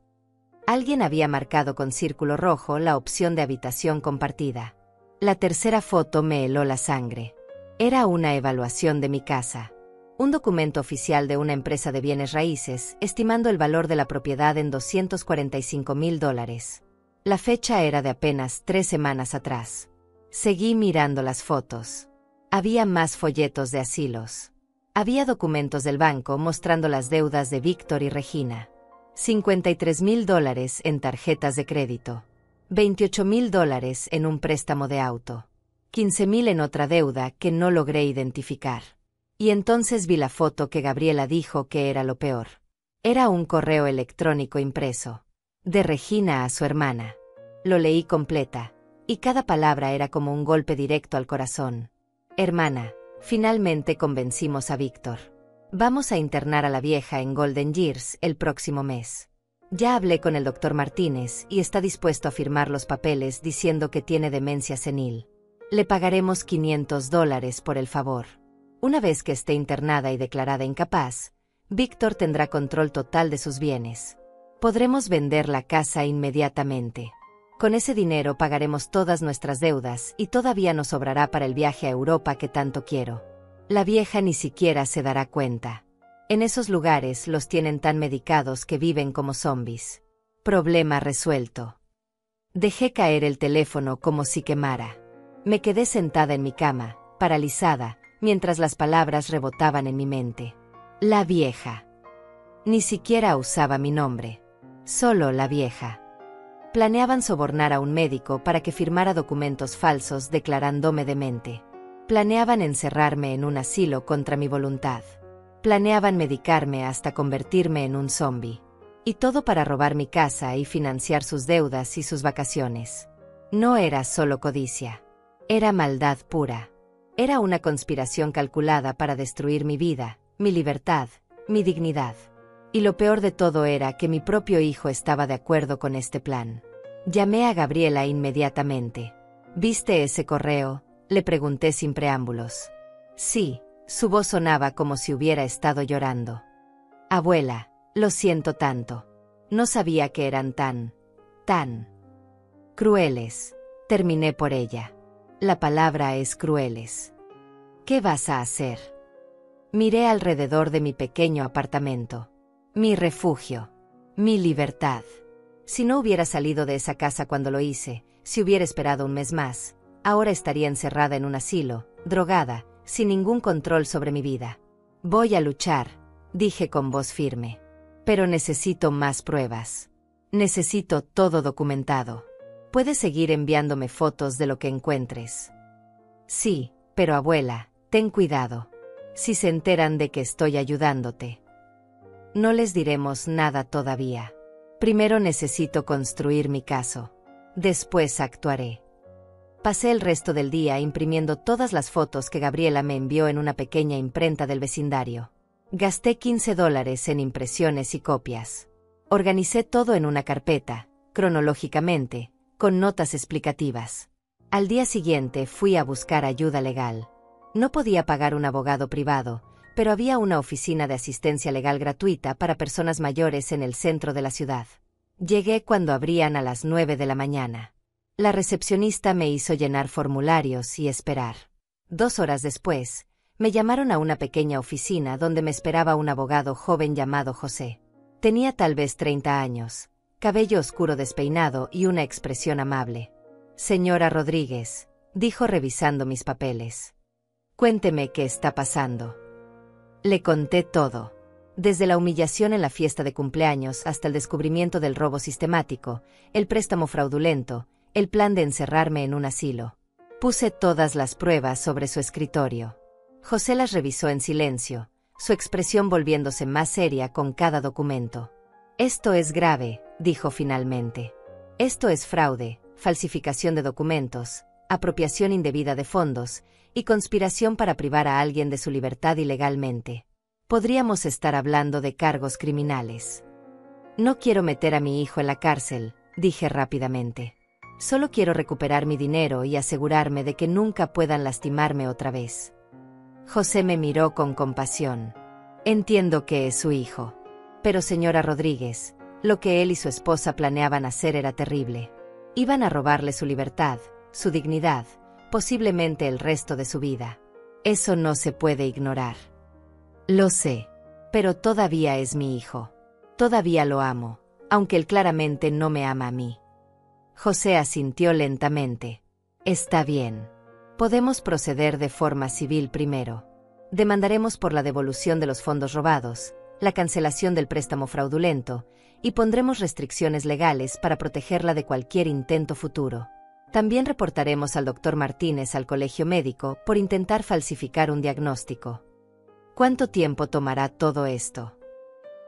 Alguien había marcado con círculo rojo la opción de habitación compartida. La tercera foto me heló la sangre. Era una evaluación de mi casa. Un documento oficial de una empresa de bienes raíces, estimando el valor de la propiedad en $245,000. La fecha era de apenas 3 semanas atrás. Seguí mirando las fotos. Había más folletos de asilos. Había documentos del banco mostrando las deudas de Víctor y Regina. $53,000 en tarjetas de crédito. $28,000 en un préstamo de auto. $15,000 en otra deuda que no logré identificar. Y entonces vi la foto que Gabriela dijo que era lo peor. Era un correo electrónico impreso. De Regina a su hermana. Lo leí completa, y cada palabra era como un golpe directo al corazón. Hermana, finalmente convencimos a Víctor. Vamos a internar a la vieja en Golden Years el próximo mes. Ya hablé con el doctor Martínez y está dispuesto a firmar los papeles diciendo que tiene demencia senil. Le pagaremos $500 por el favor. Una vez que esté internada y declarada incapaz, Víctor tendrá control total de sus bienes. Podremos vender la casa inmediatamente. Con ese dinero pagaremos todas nuestras deudas y todavía nos sobrará para el viaje a Europa que tanto quiero. La vieja ni siquiera se dará cuenta. En esos lugares los tienen tan medicados que viven como zombies. Problema resuelto. Dejé caer el teléfono como si quemara. Me quedé sentada en mi cama, paralizada, mientras las palabras rebotaban en mi mente. La vieja. Ni siquiera usaba mi nombre. Solo la vieja. Planeaban sobornar a un médico para que firmara documentos falsos declarándome demente. Planeaban encerrarme en un asilo contra mi voluntad. Planeaban medicarme hasta convertirme en un zombi. Y todo para robar mi casa y financiar sus deudas y sus vacaciones. No era solo codicia. Era maldad pura. Era una conspiración calculada para destruir mi vida, mi libertad, mi dignidad. Y lo peor de todo era que mi propio hijo estaba de acuerdo con este plan. Llamé a Gabriela inmediatamente. ¿Viste ese correo?, le pregunté sin preámbulos. Sí, su voz sonaba como si hubiera estado llorando. Abuela, lo siento tanto. No sabía que eran tan crueles. Terminé por ella. La palabra es crueles. ¿Qué vas a hacer? Miré alrededor de mi pequeño apartamento. Mi refugio. Mi libertad. Si no hubiera salido de esa casa cuando lo hice, si hubiera esperado un mes más, ahora estaría encerrada en un asilo, drogada, sin ningún control sobre mi vida. Voy a luchar, dije con voz firme. Pero necesito más pruebas. Necesito todo documentado. Puedes seguir enviándome fotos de lo que encuentres. Sí, pero abuela, ten cuidado. Si se enteran de que estoy ayudándote. No les diremos nada todavía. Primero necesito construir mi caso. Después actuaré. Pasé el resto del día imprimiendo todas las fotos que Gabriela me envió en una pequeña imprenta del vecindario. Gasté $15 en impresiones y copias. Organicé todo en una carpeta, cronológicamente, con notas explicativas. Al día siguiente fui a buscar ayuda legal. No podía pagar un abogado privado, pero había una oficina de asistencia legal gratuita para personas mayores en el centro de la ciudad. Llegué cuando abrían a las 9 de la mañana. La recepcionista me hizo llenar formularios y esperar. 2 horas después, me llamaron a una pequeña oficina donde me esperaba un abogado joven llamado José. Tenía tal vez 30 años, cabello oscuro despeinado y una expresión amable. Señora Rodríguez, dijo revisando mis papeles. Cuénteme qué está pasando. Le conté todo. Desde la humillación en la fiesta de cumpleaños hasta el descubrimiento del robo sistemático, el préstamo fraudulento, el plan de encerrarme en un asilo. Puse todas las pruebas sobre su escritorio. José las revisó en silencio, su expresión volviéndose más seria con cada documento. Esto es grave, dijo finalmente. Esto es fraude, falsificación de documentos, apropiación indebida de fondos y conspiración para privar a alguien de su libertad ilegalmente. Podríamos estar hablando de cargos criminales. No quiero meter a mi hijo en la cárcel, dije rápidamente. Solo quiero recuperar mi dinero y asegurarme de que nunca puedan lastimarme otra vez. José me miró con compasión. Entiendo que es su hijo. Pero señora Rodríguez, lo que él y su esposa planeaban hacer era terrible. Iban a robarle su libertad, su dignidad, posiblemente el resto de su vida. Eso no se puede ignorar. Lo sé, pero todavía es mi hijo. Todavía lo amo, aunque él claramente no me ama a mí. José asintió lentamente. Está bien. Podemos proceder de forma civil primero. Demandaremos por la devolución de los fondos robados, la cancelación del préstamo fraudulento, y pondremos restricciones legales para protegerla de cualquier intento futuro. También reportaremos al doctor Martínez al colegio médico por intentar falsificar un diagnóstico. ¿Cuánto tiempo tomará todo esto?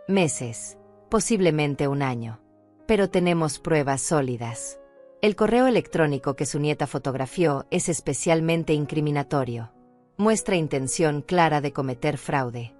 Meses, posiblemente un año. Pero tenemos pruebas sólidas. El correo electrónico que su nieta fotografió es especialmente incriminatorio. Muestra intención clara de cometer fraude.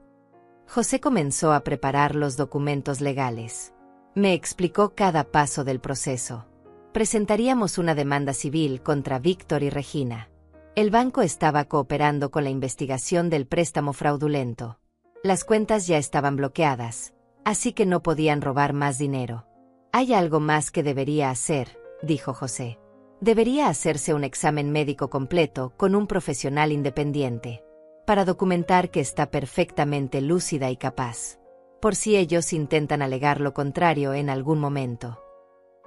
José comenzó a preparar los documentos legales. Me explicó cada paso del proceso. Presentaríamos una demanda civil contra Víctor y Regina. El banco estaba cooperando con la investigación del préstamo fraudulento. Las cuentas ya estaban bloqueadas, así que no podían robar más dinero. Hay algo más que debería hacer, dijo José. Debería hacerse un examen médico completo con un profesional independiente, para documentar que está perfectamente lúcida y capaz, por si ellos intentan alegar lo contrario en algún momento.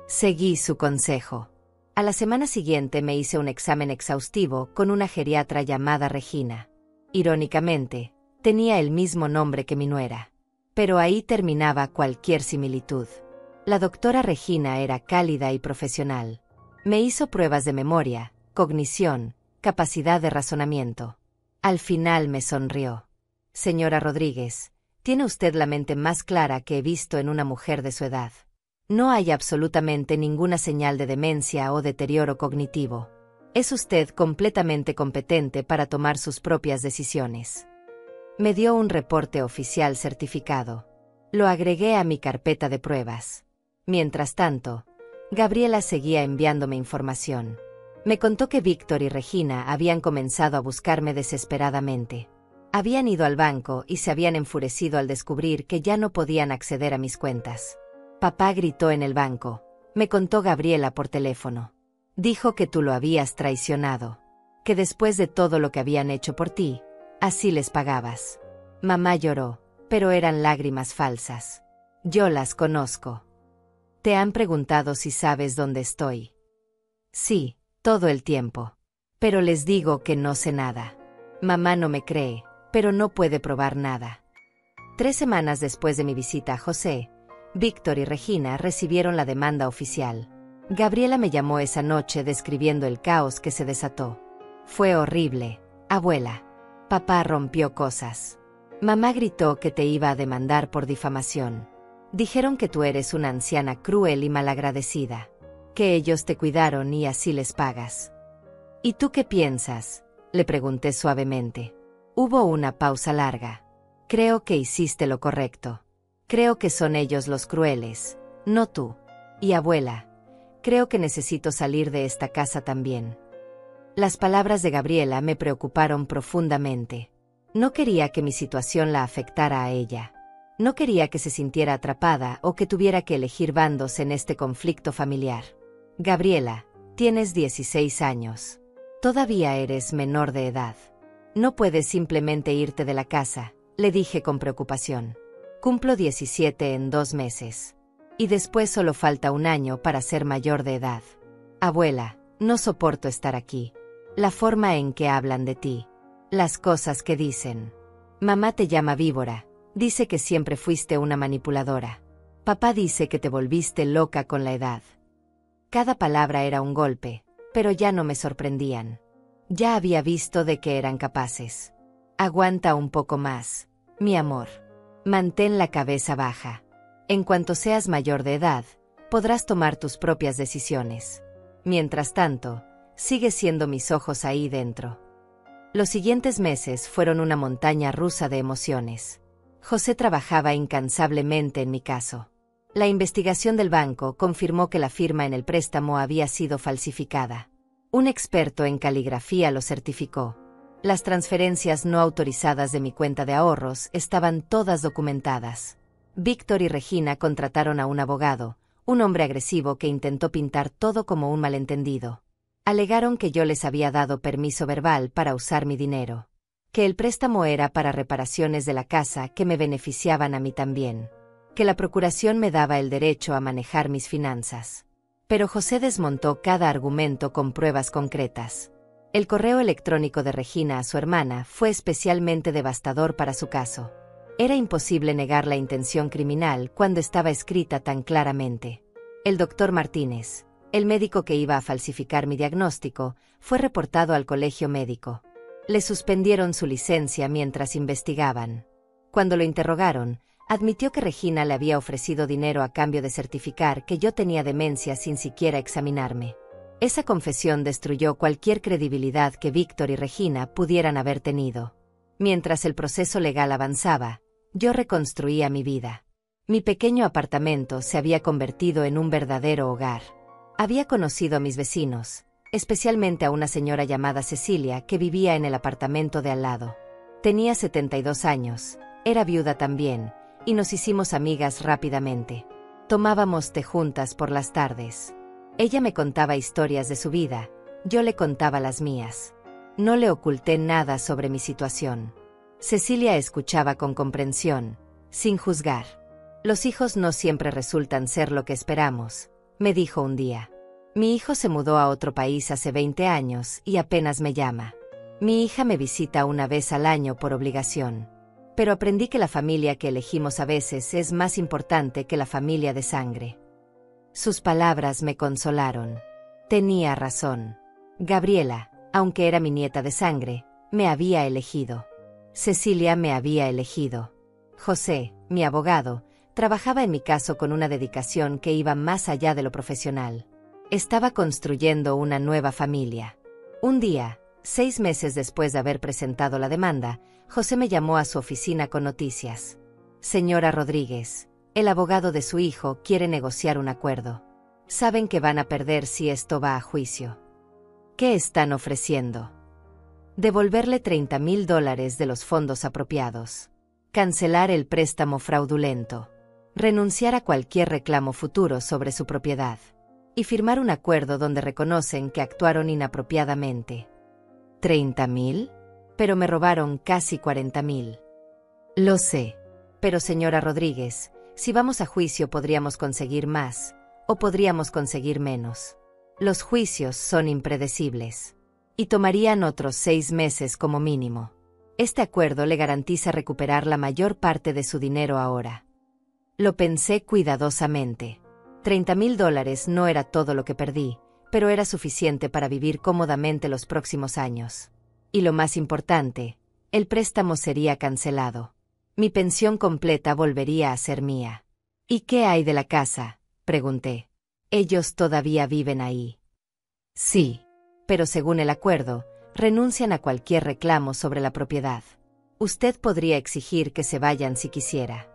Seguí su consejo. A la semana siguiente me hice un examen exhaustivo con una geriatra llamada Regina. Irónicamente, tenía el mismo nombre que mi nuera. Pero ahí terminaba cualquier similitud. La doctora Regina era cálida y profesional. Me hizo pruebas de memoria, cognición, capacidad de razonamiento. Al final me sonrió. Señora Rodríguez, tiene usted la mente más clara que he visto en una mujer de su edad. No hay absolutamente ninguna señal de demencia o deterioro cognitivo. Es usted completamente competente para tomar sus propias decisiones. Me dio un reporte oficial certificado. Lo agregué a mi carpeta de pruebas. Mientras tanto, Gabriela seguía enviándome información. Me contó que Víctor y Regina habían comenzado a buscarme desesperadamente. Habían ido al banco y se habían enfurecido al descubrir que ya no podían acceder a mis cuentas. Papá gritó en el banco. Me contó Gabriela por teléfono. Dijo que tú lo habías traicionado. Que después de todo lo que habían hecho por ti, así les pagabas. Mamá lloró, pero eran lágrimas falsas. Yo las conozco. ¿Te han preguntado si sabes dónde estoy? Sí, todo el tiempo. Pero les digo que no sé nada. Mamá no me cree, pero no puede probar nada. 3 semanas después de mi visita a José, Víctor y Regina recibieron la demanda oficial. Gabriela me llamó esa noche describiendo el caos que se desató. Fue horrible, abuela. Papá rompió cosas. Mamá gritó que te iba a demandar por difamación. Dijeron que tú eres una anciana cruel y malagradecida. Que ellos te cuidaron y así les pagas. ¿Y tú qué piensas?, le pregunté suavemente. Hubo una pausa larga. Creo que hiciste lo correcto. Creo que son ellos los crueles, no tú. Y abuela, creo que necesito salir de esta casa también. Las palabras de Gabriela me preocuparon profundamente. No quería que mi situación la afectara a ella. No quería que se sintiera atrapada o que tuviera que elegir bandos en este conflicto familiar. Gabriela, tienes 16 años. Todavía eres menor de edad. No puedes simplemente irte de la casa, le dije con preocupación. Cumplo 17 en 2 meses. Y después solo falta 1 año para ser mayor de edad. Abuela, no soporto estar aquí. La forma en que hablan de ti. Las cosas que dicen. Mamá te llama víbora. Dice que siempre fuiste una manipuladora. Papá dice que te volviste loca con la edad. Cada palabra era un golpe, pero ya no me sorprendían. Ya había visto de qué eran capaces. Aguanta un poco más, mi amor. Mantén la cabeza baja. En cuanto seas mayor de edad, podrás tomar tus propias decisiones. Mientras tanto, sigue siendo mis ojos ahí dentro. Los siguientes meses fueron una montaña rusa de emociones. José trabajaba incansablemente en mi caso. La investigación del banco confirmó que la firma en el préstamo había sido falsificada. Un experto en caligrafía lo certificó. Las transferencias no autorizadas de mi cuenta de ahorros estaban todas documentadas. Víctor y Regina contrataron a un abogado, un hombre agresivo que intentó pintar todo como un malentendido. Alegaron que yo les había dado permiso verbal para usar mi dinero. Que el préstamo era para reparaciones de la casa que me beneficiaban a mí también. Que la procuración me daba el derecho a manejar mis finanzas. Pero José desmontó cada argumento con pruebas concretas. El correo electrónico de Regina a su hermana fue especialmente devastador para su caso. Era imposible negar la intención criminal cuando estaba escrita tan claramente. El doctor Martínez, el médico que iba a falsificar mi diagnóstico, fue reportado al colegio médico. Le suspendieron su licencia mientras investigaban. Cuando lo interrogaron, admitió que Regina le había ofrecido dinero a cambio de certificar que yo tenía demencia sin siquiera examinarme. Esa confesión destruyó cualquier credibilidad que Víctor y Regina pudieran haber tenido. Mientras el proceso legal avanzaba, yo reconstruía mi vida. Mi pequeño apartamento se había convertido en un verdadero hogar. Había conocido a mis vecinos, especialmente a una señora llamada Cecilia que vivía en el apartamento de al lado. Tenía 72 años, era viuda también, y nos hicimos amigas rápidamente. Tomábamos té juntas por las tardes. Ella me contaba historias de su vida, yo le contaba las mías. No le oculté nada sobre mi situación. Cecilia escuchaba con comprensión, sin juzgar. Los hijos no siempre resultan ser lo que esperamos, me dijo un día. Mi hijo se mudó a otro país hace 20 años y apenas me llama. Mi hija me visita una vez al año por obligación. Pero aprendí que la familia que elegimos a veces es más importante que la familia de sangre. Sus palabras me consolaron. Tenía razón. Gabriela, aunque era mi nieta de sangre, me había elegido. Cecilia me había elegido. José, mi abogado, trabajaba en mi caso con una dedicación que iba más allá de lo profesional. Estaba construyendo una nueva familia. Un día, 6 meses después de haber presentado la demanda, José me llamó a su oficina con noticias. Señora Rodríguez, el abogado de su hijo quiere negociar un acuerdo. Saben que van a perder si esto va a juicio. ¿Qué están ofreciendo? Devolverle $30,000 de los fondos apropiados. Cancelar el préstamo fraudulento. Renunciar a cualquier reclamo futuro sobre su propiedad. Y firmar un acuerdo donde reconocen que actuaron inapropiadamente. ¿30,000? Pero me robaron casi 40,000. Lo sé. Pero señora Rodríguez, si vamos a juicio podríamos conseguir más, o podríamos conseguir menos. Los juicios son impredecibles. Y tomarían otros 6 meses como mínimo. Este acuerdo le garantiza recuperar la mayor parte de su dinero ahora. Lo pensé cuidadosamente. $30,000 no era todo lo que perdí, pero era suficiente para vivir cómodamente los próximos años. Y lo más importante, el préstamo sería cancelado. Mi pensión completa volvería a ser mía. ¿Y qué hay de la casa?, pregunté. ¿Ellos todavía viven ahí? Sí, pero según el acuerdo, renuncian a cualquier reclamo sobre la propiedad. Usted podría exigir que se vayan si quisiera.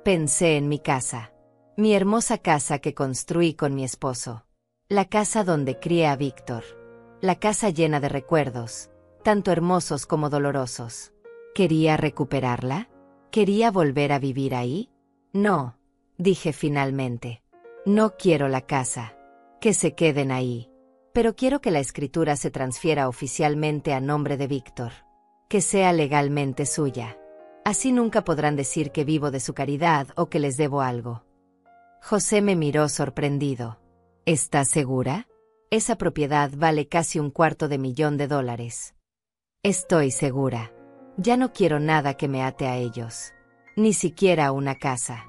Pensé en mi casa. Mi hermosa casa que construí con mi esposo. La casa donde crié a Víctor. La casa llena de recuerdos, tanto hermosos como dolorosos. ¿Quería recuperarla? ¿Quería volver a vivir ahí? No, dije finalmente. No quiero la casa. Que se queden ahí. Pero quiero que la escritura se transfiera oficialmente a nombre de Víctor. Que sea legalmente suya. Así nunca podrán decir que vivo de su caridad o que les debo algo. José me miró sorprendido. ¿Estás segura? Esa propiedad vale casi $250,000. Estoy segura. Ya no quiero nada que me ate a ellos. Ni siquiera una casa.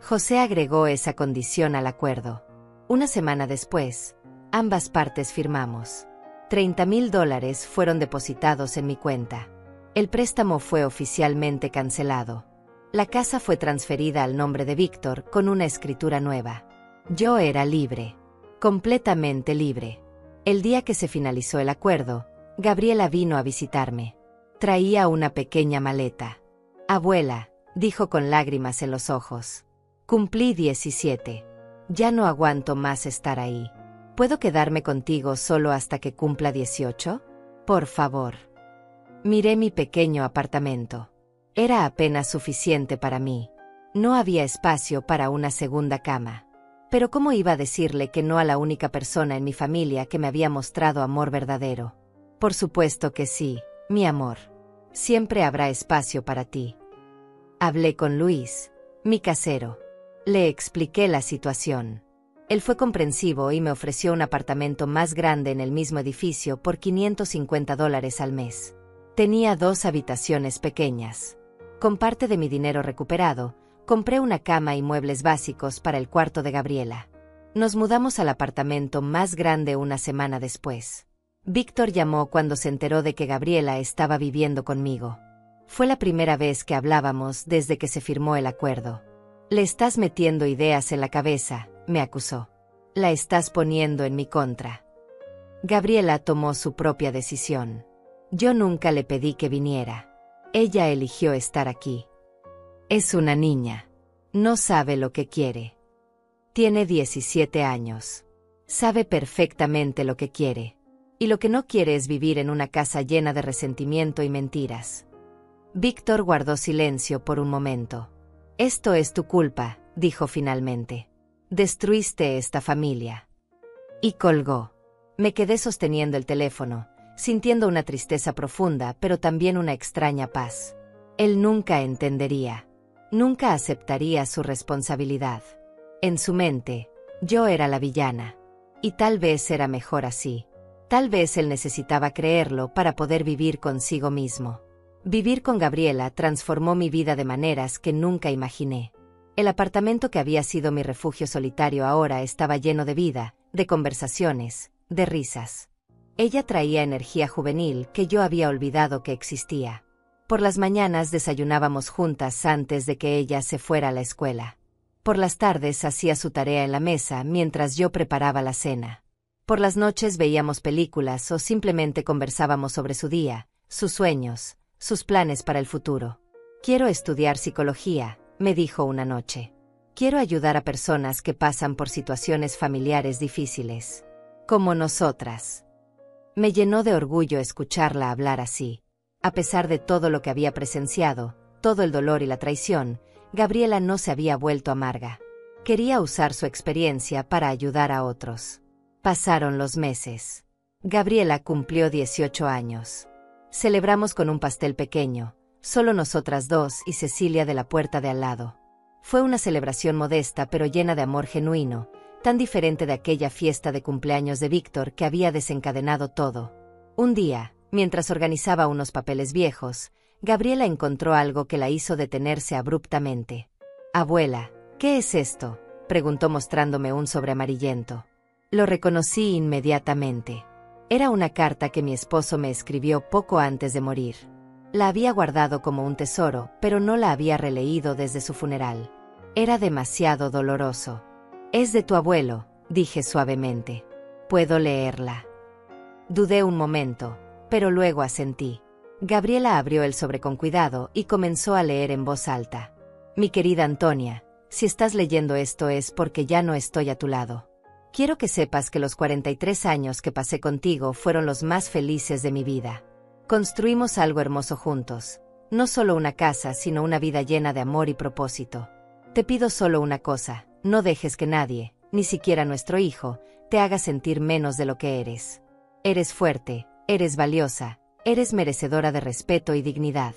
José agregó esa condición al acuerdo. Una semana después, ambas partes firmamos. $30,000 fueron depositados en mi cuenta. El préstamo fue oficialmente cancelado. La casa fue transferida al nombre de Víctor con una escritura nueva. Yo era libre. Completamente libre. El día que se finalizó el acuerdo, Gabriela vino a visitarme. Traía una pequeña maleta. Abuela, dijo con lágrimas en los ojos. Cumplí 17. Ya no aguanto más estar ahí. ¿Puedo quedarme contigo solo hasta que cumpla 18? Por favor. Miré mi pequeño apartamento. Era apenas suficiente para mí. No había espacio para una segunda cama. Pero ¿cómo iba a decirle que no a la única persona en mi familia que me había mostrado amor verdadero? Por supuesto que sí, mi amor. Siempre habrá espacio para ti. Hablé con Luis, mi casero. Le expliqué la situación. Él fue comprensivo y me ofreció un apartamento más grande en el mismo edificio por $550 al mes. Tenía 2 habitaciones pequeñas. Con parte de mi dinero recuperado, compré una cama y muebles básicos para el cuarto de Gabriela. Nos mudamos al apartamento más grande una semana después. Víctor llamó cuando se enteró de que Gabriela estaba viviendo conmigo. Fue la primera vez que hablábamos desde que se firmó el acuerdo. Le estás metiendo ideas en la cabeza, me acusó. La estás poniendo en mi contra. Gabriela tomó su propia decisión. Yo nunca le pedí que viniera. Ella eligió estar aquí. Es una niña. No sabe lo que quiere. Tiene 17 años. Sabe perfectamente lo que quiere. Y lo que no quiere es vivir en una casa llena de resentimiento y mentiras. Víctor guardó silencio por un momento. Esto es tu culpa, dijo finalmente. Destruiste esta familia. Y colgó. Me quedé sosteniendo el teléfono, sintiendo una tristeza profunda, pero también una extraña paz. Él nunca entendería. Nunca aceptaría su responsabilidad. En su mente, yo era la villana. Y tal vez era mejor así. Tal vez él necesitaba creerlo para poder vivir consigo mismo. Vivir con Gabriela transformó mi vida de maneras que nunca imaginé. El apartamento que había sido mi refugio solitario ahora estaba lleno de vida, de conversaciones, de risas. Ella traía energía juvenil que yo había olvidado que existía. Por las mañanas desayunábamos juntas antes de que ella se fuera a la escuela. Por las tardes hacía su tarea en la mesa mientras yo preparaba la cena. Por las noches veíamos películas o simplemente conversábamos sobre su día, sus sueños, sus planes para el futuro. Quiero estudiar psicología, me dijo una noche. Quiero ayudar a personas que pasan por situaciones familiares difíciles. Como nosotras. Me llenó de orgullo escucharla hablar así. A pesar de todo lo que había presenciado, todo el dolor y la traición, Gabriela no se había vuelto amarga. Quería usar su experiencia para ayudar a otros. Pasaron los meses. Gabriela cumplió 18 años. Celebramos con un pastel pequeño, solo nosotras dos y Cecilia de la puerta de al lado. Fue una celebración modesta pero llena de amor genuino, tan diferente de aquella fiesta de cumpleaños de Víctor que había desencadenado todo. Un día, mientras organizaba unos papeles viejos, Gabriela encontró algo que la hizo detenerse abruptamente. «Abuela, ¿qué es esto?», preguntó mostrándome un sobre amarillento. Lo reconocí inmediatamente. Era una carta que mi esposo me escribió poco antes de morir. La había guardado como un tesoro, pero no la había releído desde su funeral. Era demasiado doloroso. «Es de tu abuelo», dije suavemente. «¿Puedo leerla?». Dudé un momento, pero luego asentí. Gabriela abrió el sobre con cuidado y comenzó a leer en voz alta. «Mi querida Antonia, si estás leyendo esto es porque ya no estoy a tu lado. Quiero que sepas que los 43 años que pasé contigo fueron los más felices de mi vida. Construimos algo hermoso juntos, no solo una casa sino una vida llena de amor y propósito. Te pido solo una cosa, no dejes que nadie, ni siquiera nuestro hijo, te haga sentir menos de lo que eres. Eres fuerte, eres valiosa, eres merecedora de respeto y dignidad.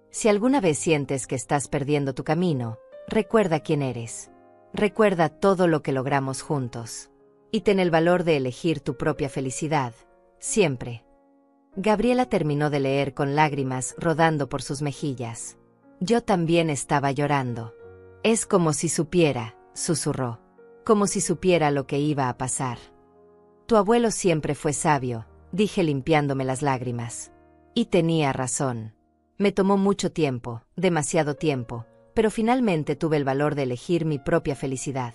Si alguna vez sientes que estás perdiendo tu camino, recuerda quién eres. Recuerda todo lo que logramos juntos. Y ten el valor de elegir tu propia felicidad, siempre». Gabriela terminó de leer con lágrimas rodando por sus mejillas. Yo también estaba llorando. «Es como si supiera», susurró. «Como si supiera lo que iba a pasar». «Tu abuelo siempre fue sabio», dije limpiándome las lágrimas. Y tenía razón. Me tomó mucho tiempo, demasiado tiempo, pero finalmente tuve el valor de elegir mi propia felicidad.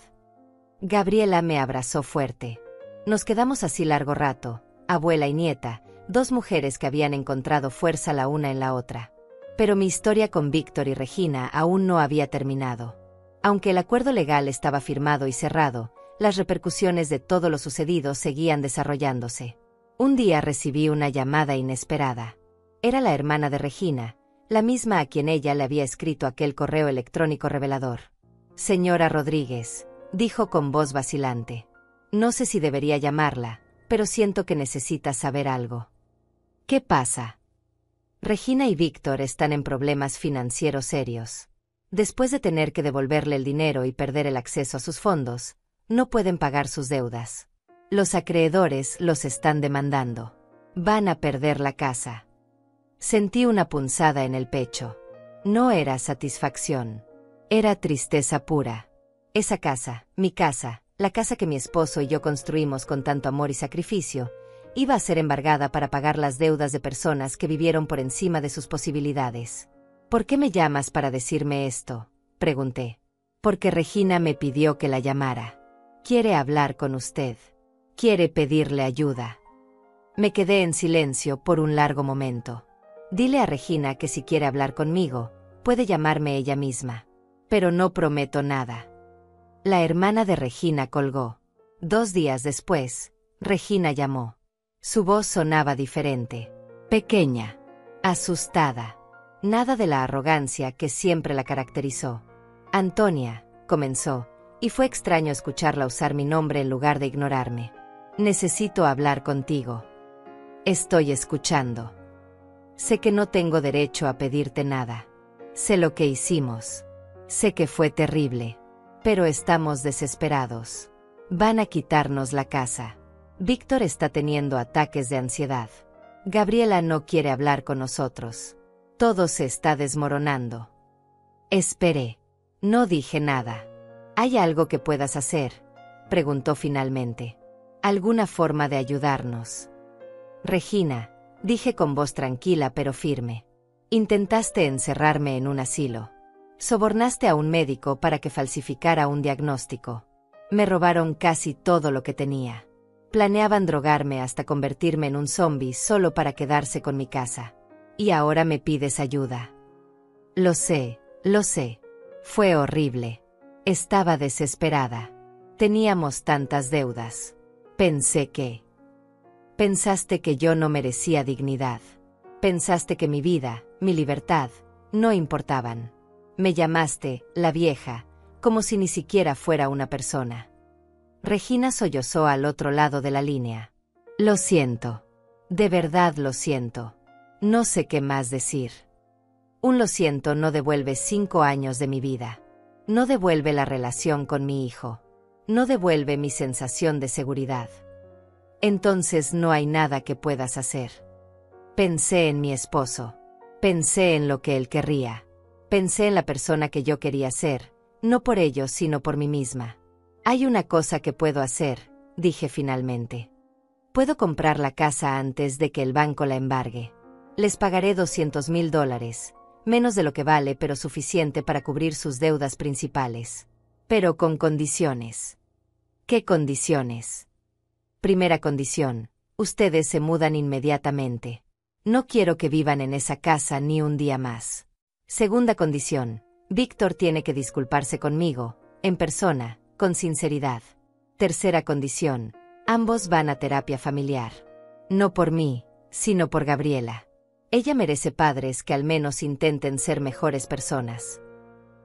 Gabriela me abrazó fuerte. Nos quedamos así largo rato, abuela y nieta, dos mujeres que habían encontrado fuerza la una en la otra. Pero mi historia con Víctor y Regina aún no había terminado. Aunque el acuerdo legal estaba firmado y cerrado, las repercusiones de todo lo sucedido seguían desarrollándose. Un día recibí una llamada inesperada. Era la hermana de Regina, la misma a quien ella le había escrito aquel correo electrónico revelador. «Señora Rodríguez», dijo con voz vacilante. «No sé si debería llamarla, pero siento que necesita saber algo». «¿Qué pasa?». «Regina y Víctor están en problemas financieros serios. Después de tener que devolverle el dinero y perder el acceso a sus fondos, no pueden pagar sus deudas. Los acreedores los están demandando. Van a perder la casa». Sentí una punzada en el pecho. No era satisfacción. Era tristeza pura. Esa casa, mi casa, la casa que mi esposo y yo construimos con tanto amor y sacrificio, iba a ser embargada para pagar las deudas de personas que vivieron por encima de sus posibilidades. «¿Por qué me llamas para decirme esto?», pregunté. «Porque Regina me pidió que la llamara. Quiere hablar con usted. Quiere pedirle ayuda». Me quedé en silencio por un largo momento. «Dile a Regina que si quiere hablar conmigo, puede llamarme ella misma. Pero no prometo nada». La hermana de Regina colgó. 2 días después, Regina llamó. Su voz sonaba diferente. Pequeña. Asustada. Nada de la arrogancia que siempre la caracterizó. «Antonia», comenzó, y fue extraño escucharla usar mi nombre en lugar de ignorarme. «Necesito hablar contigo». «Estoy escuchando». «Sé que no tengo derecho a pedirte nada. Sé lo que hicimos. Sé que fue terrible. Pero estamos desesperados. Van a quitarnos la casa. Víctor está teniendo ataques de ansiedad. Gabriela no quiere hablar con nosotros. Todo se está desmoronando. Esperé. No dije nada. ¿Hay algo que puedas hacer?, preguntó finalmente. ¿Alguna forma de ayudarnos? Regina, dije con voz tranquila pero firme. Intentaste encerrarme en un asilo. Sobornaste a un médico para que falsificara un diagnóstico. Me robaron casi todo lo que tenía. Planeaban drogarme hasta convertirme en un zombi solo para quedarse con mi casa. Y ahora me pides ayuda. Lo sé, lo sé. Fue horrible. Estaba desesperada. Teníamos tantas deudas. Pensaste que yo no merecía dignidad. Pensaste que mi vida, mi libertad, no importaban. Me llamaste, la vieja, como si ni siquiera fuera una persona. Regina sollozó al otro lado de la línea. Lo siento. De verdad lo siento. No sé qué más decir. Un lo siento no devuelve 5 años de mi vida. No devuelve la relación con mi hijo. No devuelve mi sensación de seguridad. Entonces no hay nada que puedas hacer. Pensé en mi esposo. Pensé en lo que él querría. Pensé en la persona que yo quería ser, no por ello sino por mí misma. Hay una cosa que puedo hacer, dije finalmente. Puedo comprar la casa antes de que el banco la embargue. Les pagaré $200,000, menos de lo que vale pero suficiente para cubrir sus deudas principales. Pero con condiciones. ¿Qué condiciones? Primera condición, ustedes se mudan inmediatamente. No quiero que vivan en esa casa ni un día más. Segunda condición, Víctor tiene que disculparse conmigo, en persona, con sinceridad. Tercera condición, ambos van a terapia familiar. No por mí, sino por Gabriela. Ella merece padres que al menos intenten ser mejores personas.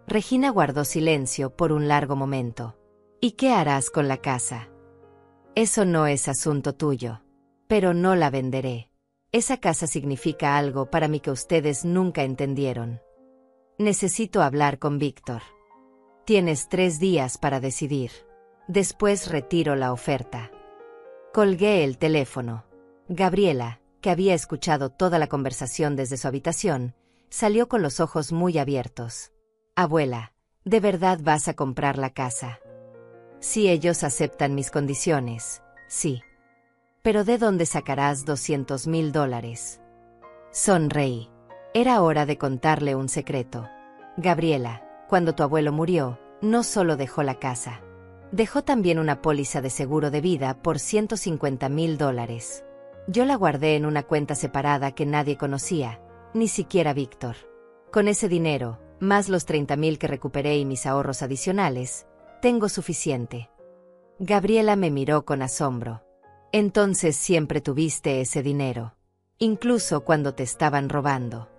Regina guardó silencio por un largo momento. ¿Y qué harás con la casa? Eso no es asunto tuyo. Pero no la venderé. Esa casa significa algo para mí que ustedes nunca entendieron. Necesito hablar con Víctor. Tienes 3 días para decidir. Después retiro la oferta. Colgué el teléfono. Gabriela, que había escuchado toda la conversación desde su habitación, salió con los ojos muy abiertos. Abuela, ¿de verdad vas a comprar la casa? Si ellos aceptan mis condiciones, sí. Pero ¿de dónde sacarás $200,000? Sonreí. Era hora de contarle un secreto. Gabriela, cuando tu abuelo murió, no solo dejó la casa. Dejó también una póliza de seguro de vida por $150,000. Yo la guardé en una cuenta separada que nadie conocía, ni siquiera Víctor. Con ese dinero, más los $30,000 que recuperé y mis ahorros adicionales, tengo suficiente. Gabriela me miró con asombro. Entonces siempre tuviste ese dinero, incluso cuando te estaban robando.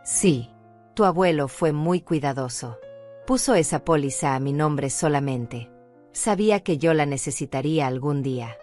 Sí, tu abuelo fue muy cuidadoso. Puso esa póliza a mi nombre solamente. Sabía que yo la necesitaría algún día.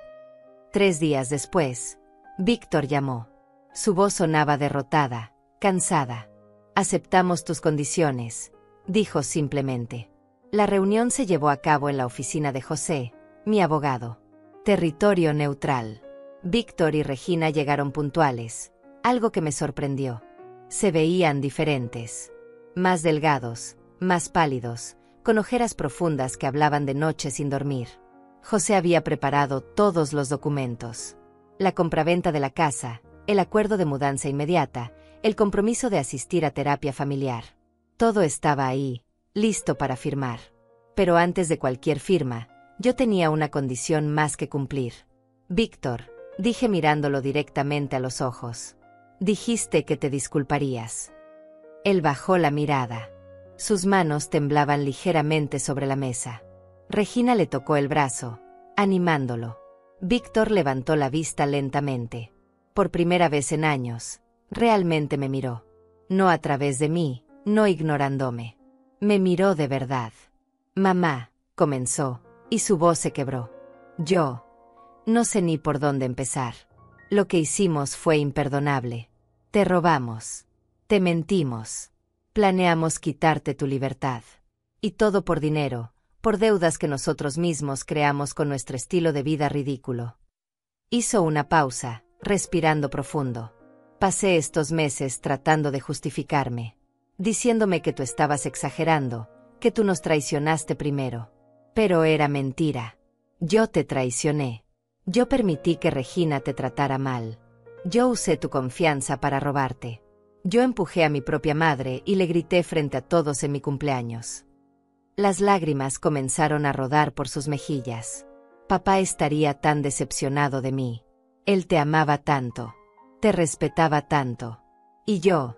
3 días después, Víctor llamó. Su voz sonaba derrotada, cansada. Aceptamos tus condiciones, dijo simplemente. La reunión se llevó a cabo en la oficina de José, mi abogado. Territorio neutral. Víctor y Regina llegaron puntuales, algo que me sorprendió. Se veían diferentes. Más delgados, más pálidos, con ojeras profundas que hablaban de noche sin dormir. José había preparado todos los documentos. La compraventa de la casa, el acuerdo de mudanza inmediata, el compromiso de asistir a terapia familiar. Todo estaba ahí, listo para firmar. Pero antes de cualquier firma, yo tenía una condición más que cumplir. Víctor, dije mirándolo directamente a los ojos. Dijiste que te disculparías. Él bajó la mirada. Sus manos temblaban ligeramente sobre la mesa. Regina le tocó el brazo, animándolo. Víctor levantó la vista lentamente. Por primera vez en años, realmente me miró. No a través de mí, no ignorándome. Me miró de verdad. Mamá, comenzó, y su voz se quebró. Yo no sé ni por dónde empezar. Lo que hicimos fue imperdonable. Te robamos. Te mentimos. Planeamos quitarte tu libertad. Y todo por dinero, por deudas que nosotros mismos creamos con nuestro estilo de vida ridículo. Hizo una pausa, respirando profundo. Pasé estos meses tratando de justificarme, diciéndome que tú estabas exagerando, que tú nos traicionaste primero. Pero era mentira. Yo te traicioné. Yo permití que Regina te tratara mal. Yo usé tu confianza para robarte. Yo empujé a mi propia madre y le grité frente a todos en mi cumpleaños. Las lágrimas comenzaron a rodar por sus mejillas. Papá estaría tan decepcionado de mí. Él te amaba tanto. Te respetaba tanto. Y yo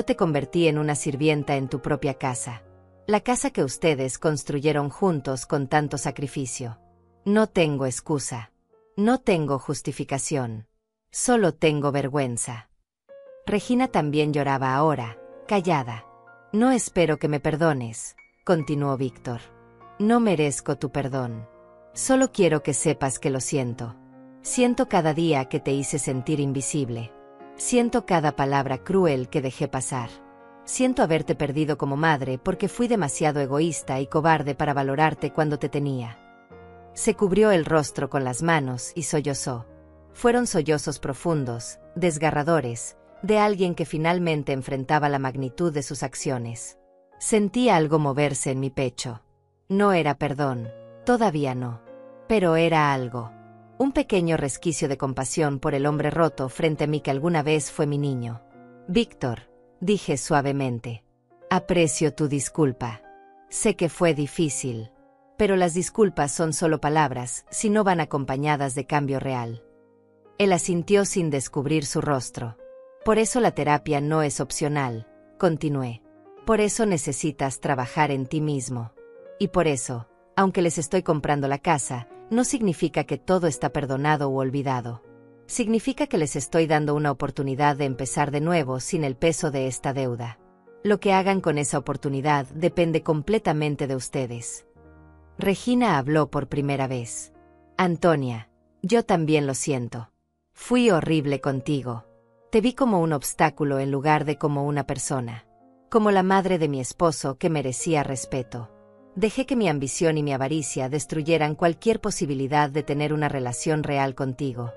te convertí en una sirvienta en tu propia casa. La casa que ustedes construyeron juntos con tanto sacrificio. No tengo excusa. No tengo justificación. Solo tengo vergüenza. Regina también lloraba ahora, callada. No espero que me perdones, continuó Víctor. No merezco tu perdón. Solo quiero que sepas que lo siento. Siento cada día que te hice sentir invisible. Siento cada palabra cruel que dejé pasar. Siento haberte perdido como madre porque fui demasiado egoísta y cobarde para valorarte cuando te tenía. Se cubrió el rostro con las manos y sollozó. Fueron sollozos profundos, desgarradores, de alguien que finalmente enfrentaba la magnitud de sus acciones. Sentía algo moverse en mi pecho. No era perdón, todavía no. Pero era algo. Un pequeño resquicio de compasión por el hombre roto frente a mí que alguna vez fue mi niño. Víctor, dije suavemente. Aprecio tu disculpa. Sé que fue difícil. Pero las disculpas son solo palabras si no van acompañadas de cambio real. Él asintió sin descubrir su rostro. Por eso la terapia no es opcional, continué. Por eso necesitas trabajar en ti mismo. Y por eso, aunque les estoy comprando la casa, no significa que todo está perdonado u olvidado. Significa que les estoy dando una oportunidad de empezar de nuevo sin el peso de esta deuda. Lo que hagan con esa oportunidad depende completamente de ustedes. Regina habló por primera vez. Antonia, yo también lo siento. Fui horrible contigo. Te vi como un obstáculo en lugar de como una persona. Como la madre de mi esposo que merecía respeto. Dejé que mi ambición y mi avaricia destruyeran cualquier posibilidad de tener una relación real contigo.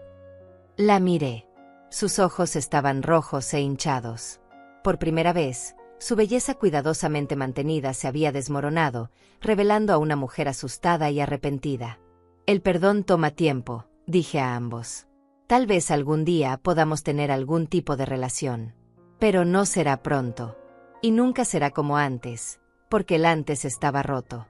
La miré. Sus ojos estaban rojos e hinchados. Por primera vez, su belleza cuidadosamente mantenida se había desmoronado, revelando a una mujer asustada y arrepentida. El perdón toma tiempo, dije a ambos. Tal vez algún día podamos tener algún tipo de relación. Pero no será pronto. Y nunca será como antes, porque el antes estaba roto.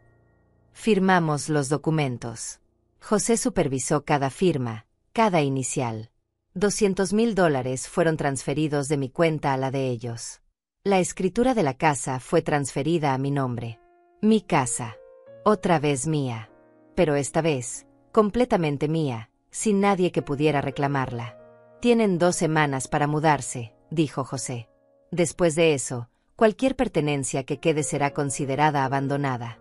Firmamos los documentos. José supervisó cada firma, cada inicial. $200,000 fueron transferidos de mi cuenta a la de ellos. La escritura de la casa fue transferida a mi nombre. Mi casa. Otra vez mía. Pero esta vez, completamente mía, sin nadie que pudiera reclamarla. Tienen 2 semanas para mudarse, dijo José. Después de eso, cualquier pertenencia que quede será considerada abandonada.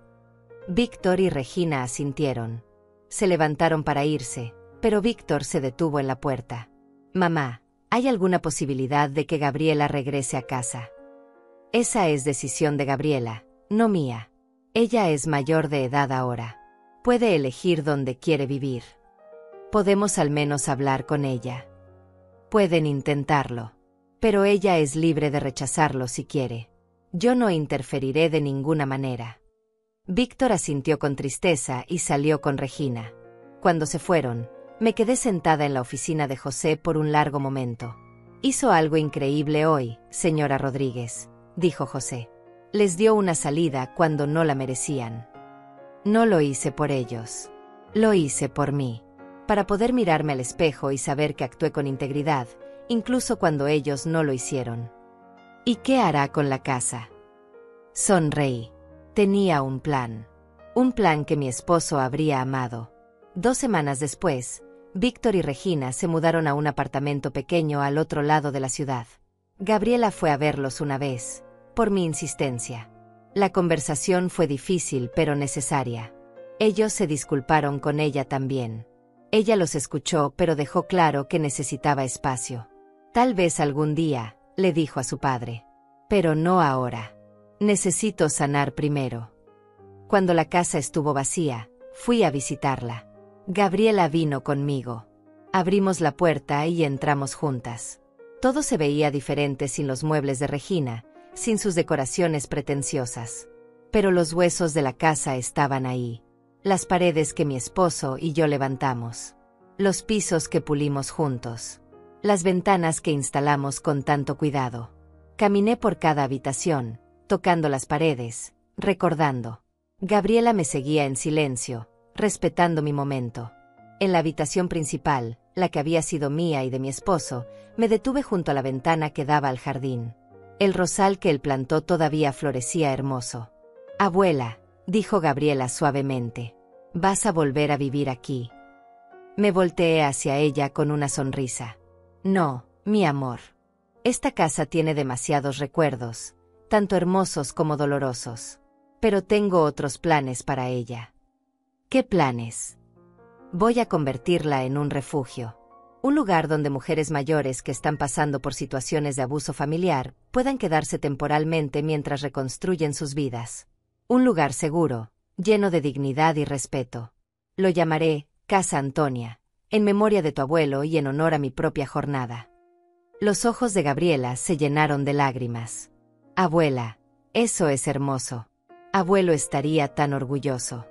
Víctor y Regina asintieron. Se levantaron para irse, pero Víctor se detuvo en la puerta. Mamá, ¿hay alguna posibilidad de que Gabriela regrese a casa? Esa es decisión de Gabriela, no mía. Ella es mayor de edad ahora. Puede elegir dónde quiere vivir. Podemos al menos hablar con ella. Pueden intentarlo. Pero ella es libre de rechazarlo si quiere. Yo no interferiré de ninguna manera. Víctor asintió con tristeza y salió con Regina. Cuando se fueron, me quedé sentada en la oficina de José por un largo momento. Hizo algo increíble hoy, señora Rodríguez, dijo José. Les dio una salida cuando no la merecían. No lo hice por ellos. Lo hice por mí. Para poder mirarme al espejo y saber que actué con integridad, incluso cuando ellos no lo hicieron. ¿Y qué hará con la casa? Sonreí. Tenía un plan. Un plan que mi esposo habría amado. 2 semanas después, Víctor y Regina se mudaron a un apartamento pequeño al otro lado de la ciudad. Gabriela fue a verlos una vez, por mi insistencia. La conversación fue difícil pero necesaria. Ellos se disculparon con ella también. Ella los escuchó pero dejó claro que necesitaba espacio. Tal vez algún día, le dijo a su padre. Pero no ahora. Necesito sanar primero. Cuando la casa estuvo vacía, fui a visitarla. Gabriela vino conmigo. Abrimos la puerta y entramos juntas. Todo se veía diferente sin los muebles de Regina, sin sus decoraciones pretenciosas. Pero los huesos de la casa estaban ahí. Las paredes que mi esposo y yo levantamos. Los pisos que pulimos juntos. Las ventanas que instalamos con tanto cuidado. Caminé por cada habitación, tocando las paredes, recordando. Gabriela me seguía en silencio, respetando mi momento. En la habitación principal, la que había sido mía y de mi esposo, me detuve junto a la ventana que daba al jardín. El rosal que él plantó todavía florecía hermoso. «Abuela», dijo Gabriela suavemente, «vas a volver a vivir aquí». Me volteé hacia ella con una sonrisa. «No, mi amor. Esta casa tiene demasiados recuerdos, tanto hermosos como dolorosos. Pero tengo otros planes para ella». «¿Qué planes?» «Voy a convertirla en un refugio. Un lugar donde mujeres mayores que están pasando por situaciones de abuso familiar puedan quedarse temporalmente mientras reconstruyen sus vidas. Un lugar seguro, lleno de dignidad y respeto. Lo llamaré Casa Antonia, en memoria de tu abuelo y en honor a mi propia jornada». Los ojos de Gabriela se llenaron de lágrimas. «Abuela, eso es hermoso. Abuelo estaría tan orgulloso.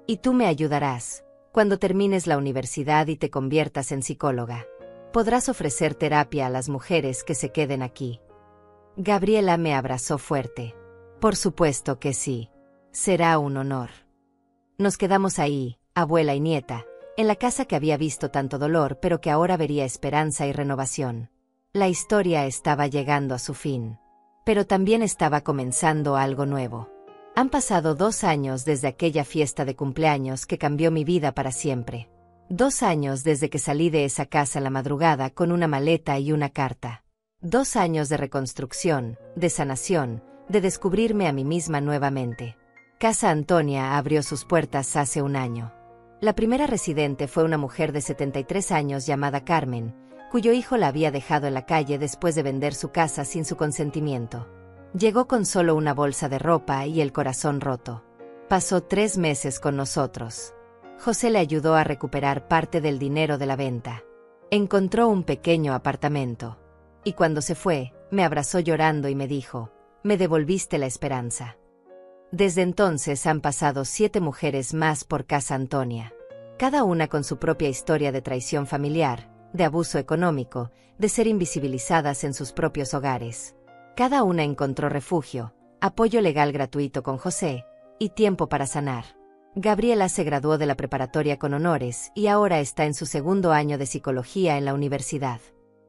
Y tú me ayudarás. Cuando termines la universidad y te conviertas en psicóloga, podrás ofrecer terapia a las mujeres que se queden aquí». Gabriela me abrazó fuerte. «Por supuesto que sí. Será un honor». Nos quedamos ahí, abuela y nieta, en la casa que había visto tanto dolor pero que ahora vería esperanza y renovación. La historia estaba llegando a su fin. Pero también estaba comenzando algo nuevo. Han pasado 2 años desde aquella fiesta de cumpleaños que cambió mi vida para siempre. 2 años desde que salí de esa casa en la madrugada con una maleta y una carta. 2 años de reconstrucción, de sanación, de descubrirme a mí misma nuevamente. Casa Antonia abrió sus puertas hace 1 año. La primera residente fue una mujer de 73 años llamada Carmen, cuyo hijo la había dejado en la calle después de vender su casa sin su consentimiento. Llegó con solo una bolsa de ropa y el corazón roto. Pasó 3 meses con nosotros. José le ayudó a recuperar parte del dinero de la venta. Encontró un pequeño apartamento. Y cuando se fue, me abrazó llorando y me dijo, «Me devolviste la esperanza». Desde entonces han pasado 7 mujeres más por Casa Antonia. Cada una con su propia historia de traición familiar, de abuso económico, de ser invisibilizadas en sus propios hogares. Cada una encontró refugio, apoyo legal gratuito con José, y tiempo para sanar. Gabriela se graduó de la preparatoria con honores y ahora está en su 2º año de psicología en la universidad.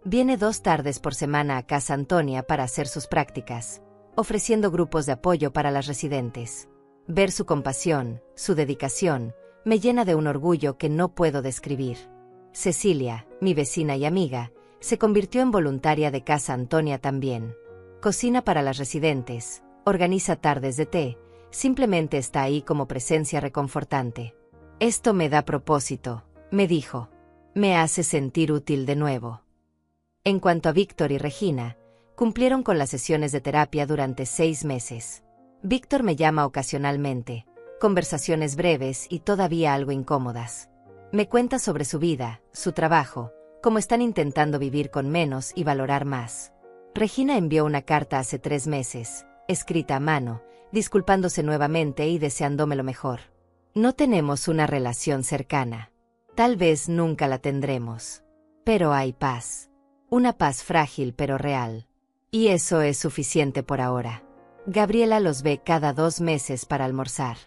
Viene 2 tardes por semana a Casa Antonia para hacer sus prácticas, ofreciendo grupos de apoyo para las residentes. Ver su compasión, su dedicación, me llena de un orgullo que no puedo describir. Cecilia, mi vecina y amiga, se convirtió en voluntaria de Casa Antonia también. Cocina para las residentes, organiza tardes de té, simplemente está ahí como presencia reconfortante. «Esto me da propósito», me dijo. «Me hace sentir útil de nuevo». En cuanto a Víctor y Regina, cumplieron con las sesiones de terapia durante 6 meses. Víctor me llama ocasionalmente, conversaciones breves y todavía algo incómodas. Me cuenta sobre su vida, su trabajo, cómo están intentando vivir con menos y valorar más. Regina envió una carta hace 3 meses, escrita a mano, disculpándose nuevamente y deseándome lo mejor. No tenemos una relación cercana. Tal vez nunca la tendremos. Pero hay paz. Una paz frágil pero real. Y eso es suficiente por ahora. Gabriela los ve cada 2 meses para almorzar.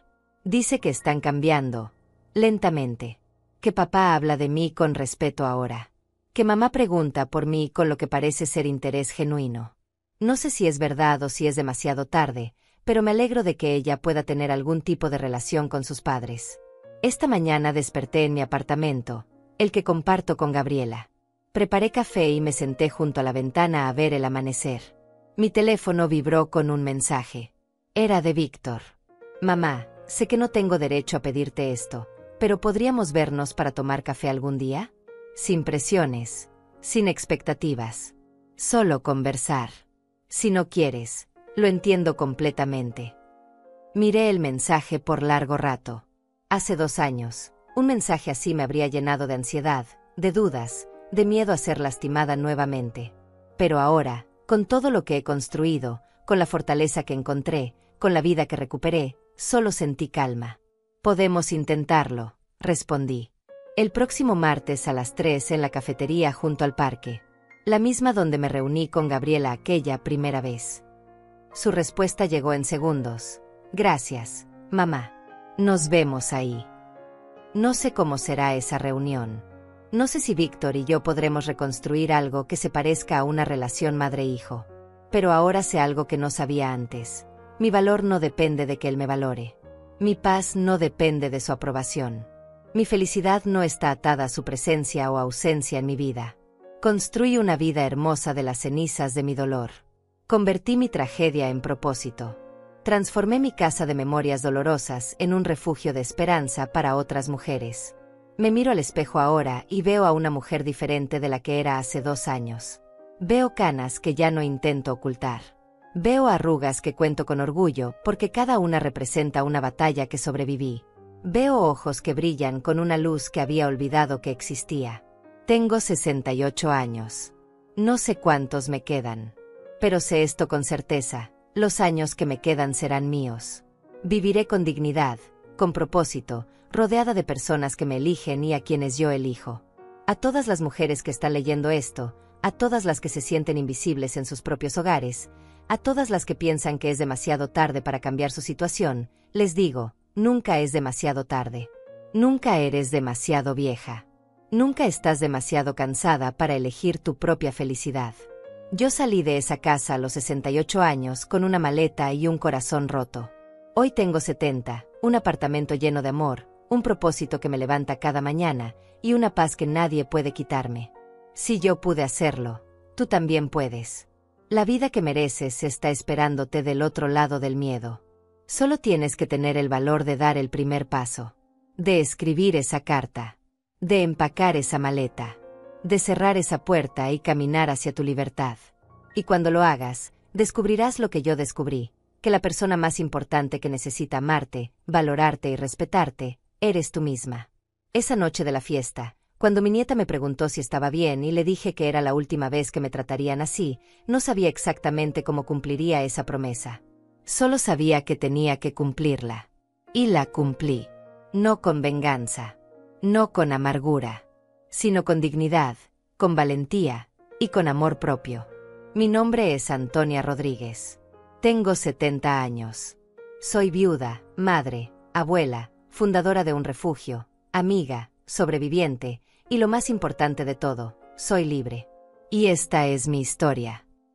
Dice que están cambiando, lentamente. Que papá habla de mí con respeto ahora. Que mamá pregunta por mí con lo que parece ser interés genuino. No sé si es verdad o si es demasiado tarde, pero me alegro de que ella pueda tener algún tipo de relación con sus padres. Esta mañana desperté en mi apartamento, el que comparto con Gabriela. Preparé café y me senté junto a la ventana a ver el amanecer. Mi teléfono vibró con un mensaje. Era de Víctor. «Mamá, sé que no tengo derecho a pedirte esto, pero ¿podríamos vernos para tomar café algún día? Sin presiones, sin expectativas. Solo conversar. Si no quieres, lo entiendo completamente». Miré el mensaje por largo rato. Hace 2 años, un mensaje así me habría llenado de ansiedad, de dudas, de miedo a ser lastimada nuevamente. Pero ahora, con todo lo que he construido, con la fortaleza que encontré, con la vida que recuperé, solo sentí calma. Podemos intentarlo, respondí. El próximo martes a las 3 en la cafetería junto al parque. La misma donde me reuní con Gabriela aquella primera vez. Su respuesta llegó en segundos. Gracias, mamá. Nos vemos ahí. No sé cómo será esa reunión. No sé si Víctor y yo podremos reconstruir algo que se parezca a una relación madre-hijo. Pero ahora sé algo que no sabía antes. Mi valor no depende de que él me valore. Mi paz no depende de su aprobación. Mi felicidad no está atada a su presencia o ausencia en mi vida. Construí una vida hermosa de las cenizas de mi dolor. Convertí mi tragedia en propósito. Transformé mi casa de memorias dolorosas en un refugio de esperanza para otras mujeres. Me miro al espejo ahora y veo a una mujer diferente de la que era hace 2 años. Veo canas que ya no intento ocultar. Veo arrugas que cuento con orgullo porque cada una representa una batalla que sobreviví. Veo ojos que brillan con una luz que había olvidado que existía. Tengo 68 años. No sé cuántos me quedan. Pero sé esto con certeza, los años que me quedan serán míos. Viviré con dignidad, con propósito, rodeada de personas que me eligen y a quienes yo elijo. A todas las mujeres que están leyendo esto, a todas las que se sienten invisibles en sus propios hogares, a todas las que piensan que es demasiado tarde para cambiar su situación, les digo, nunca es demasiado tarde. Nunca eres demasiado vieja. Nunca estás demasiado cansada para elegir tu propia felicidad. Yo salí de esa casa a los 68 años con una maleta y un corazón roto. Hoy tengo 70, un apartamento lleno de amor, un propósito que me levanta cada mañana y una paz que nadie puede quitarme. Si yo pude hacerlo, tú también puedes. La vida que mereces está esperándote del otro lado del miedo. Solo tienes que tener el valor de dar el primer paso, de escribir esa carta, de empacar esa maleta, de cerrar esa puerta y caminar hacia tu libertad. Y cuando lo hagas, descubrirás lo que yo descubrí, que la persona más importante que necesita amarte, valorarte y respetarte, eres tú misma. Esa noche de la fiesta, cuando mi nieta me preguntó si estaba bien y le dije que era la última vez que me tratarían así, no sabía exactamente cómo cumpliría esa promesa. Solo sabía que tenía que cumplirla. Y la cumplí. No con venganza. No con amargura. Sino con dignidad, con valentía y con amor propio. Mi nombre es Antonia Rodríguez. Tengo 70 años. Soy viuda, madre, abuela, fundadora de un refugio, amiga, sobreviviente, y lo más importante de todo, soy libre. Y esta es mi historia.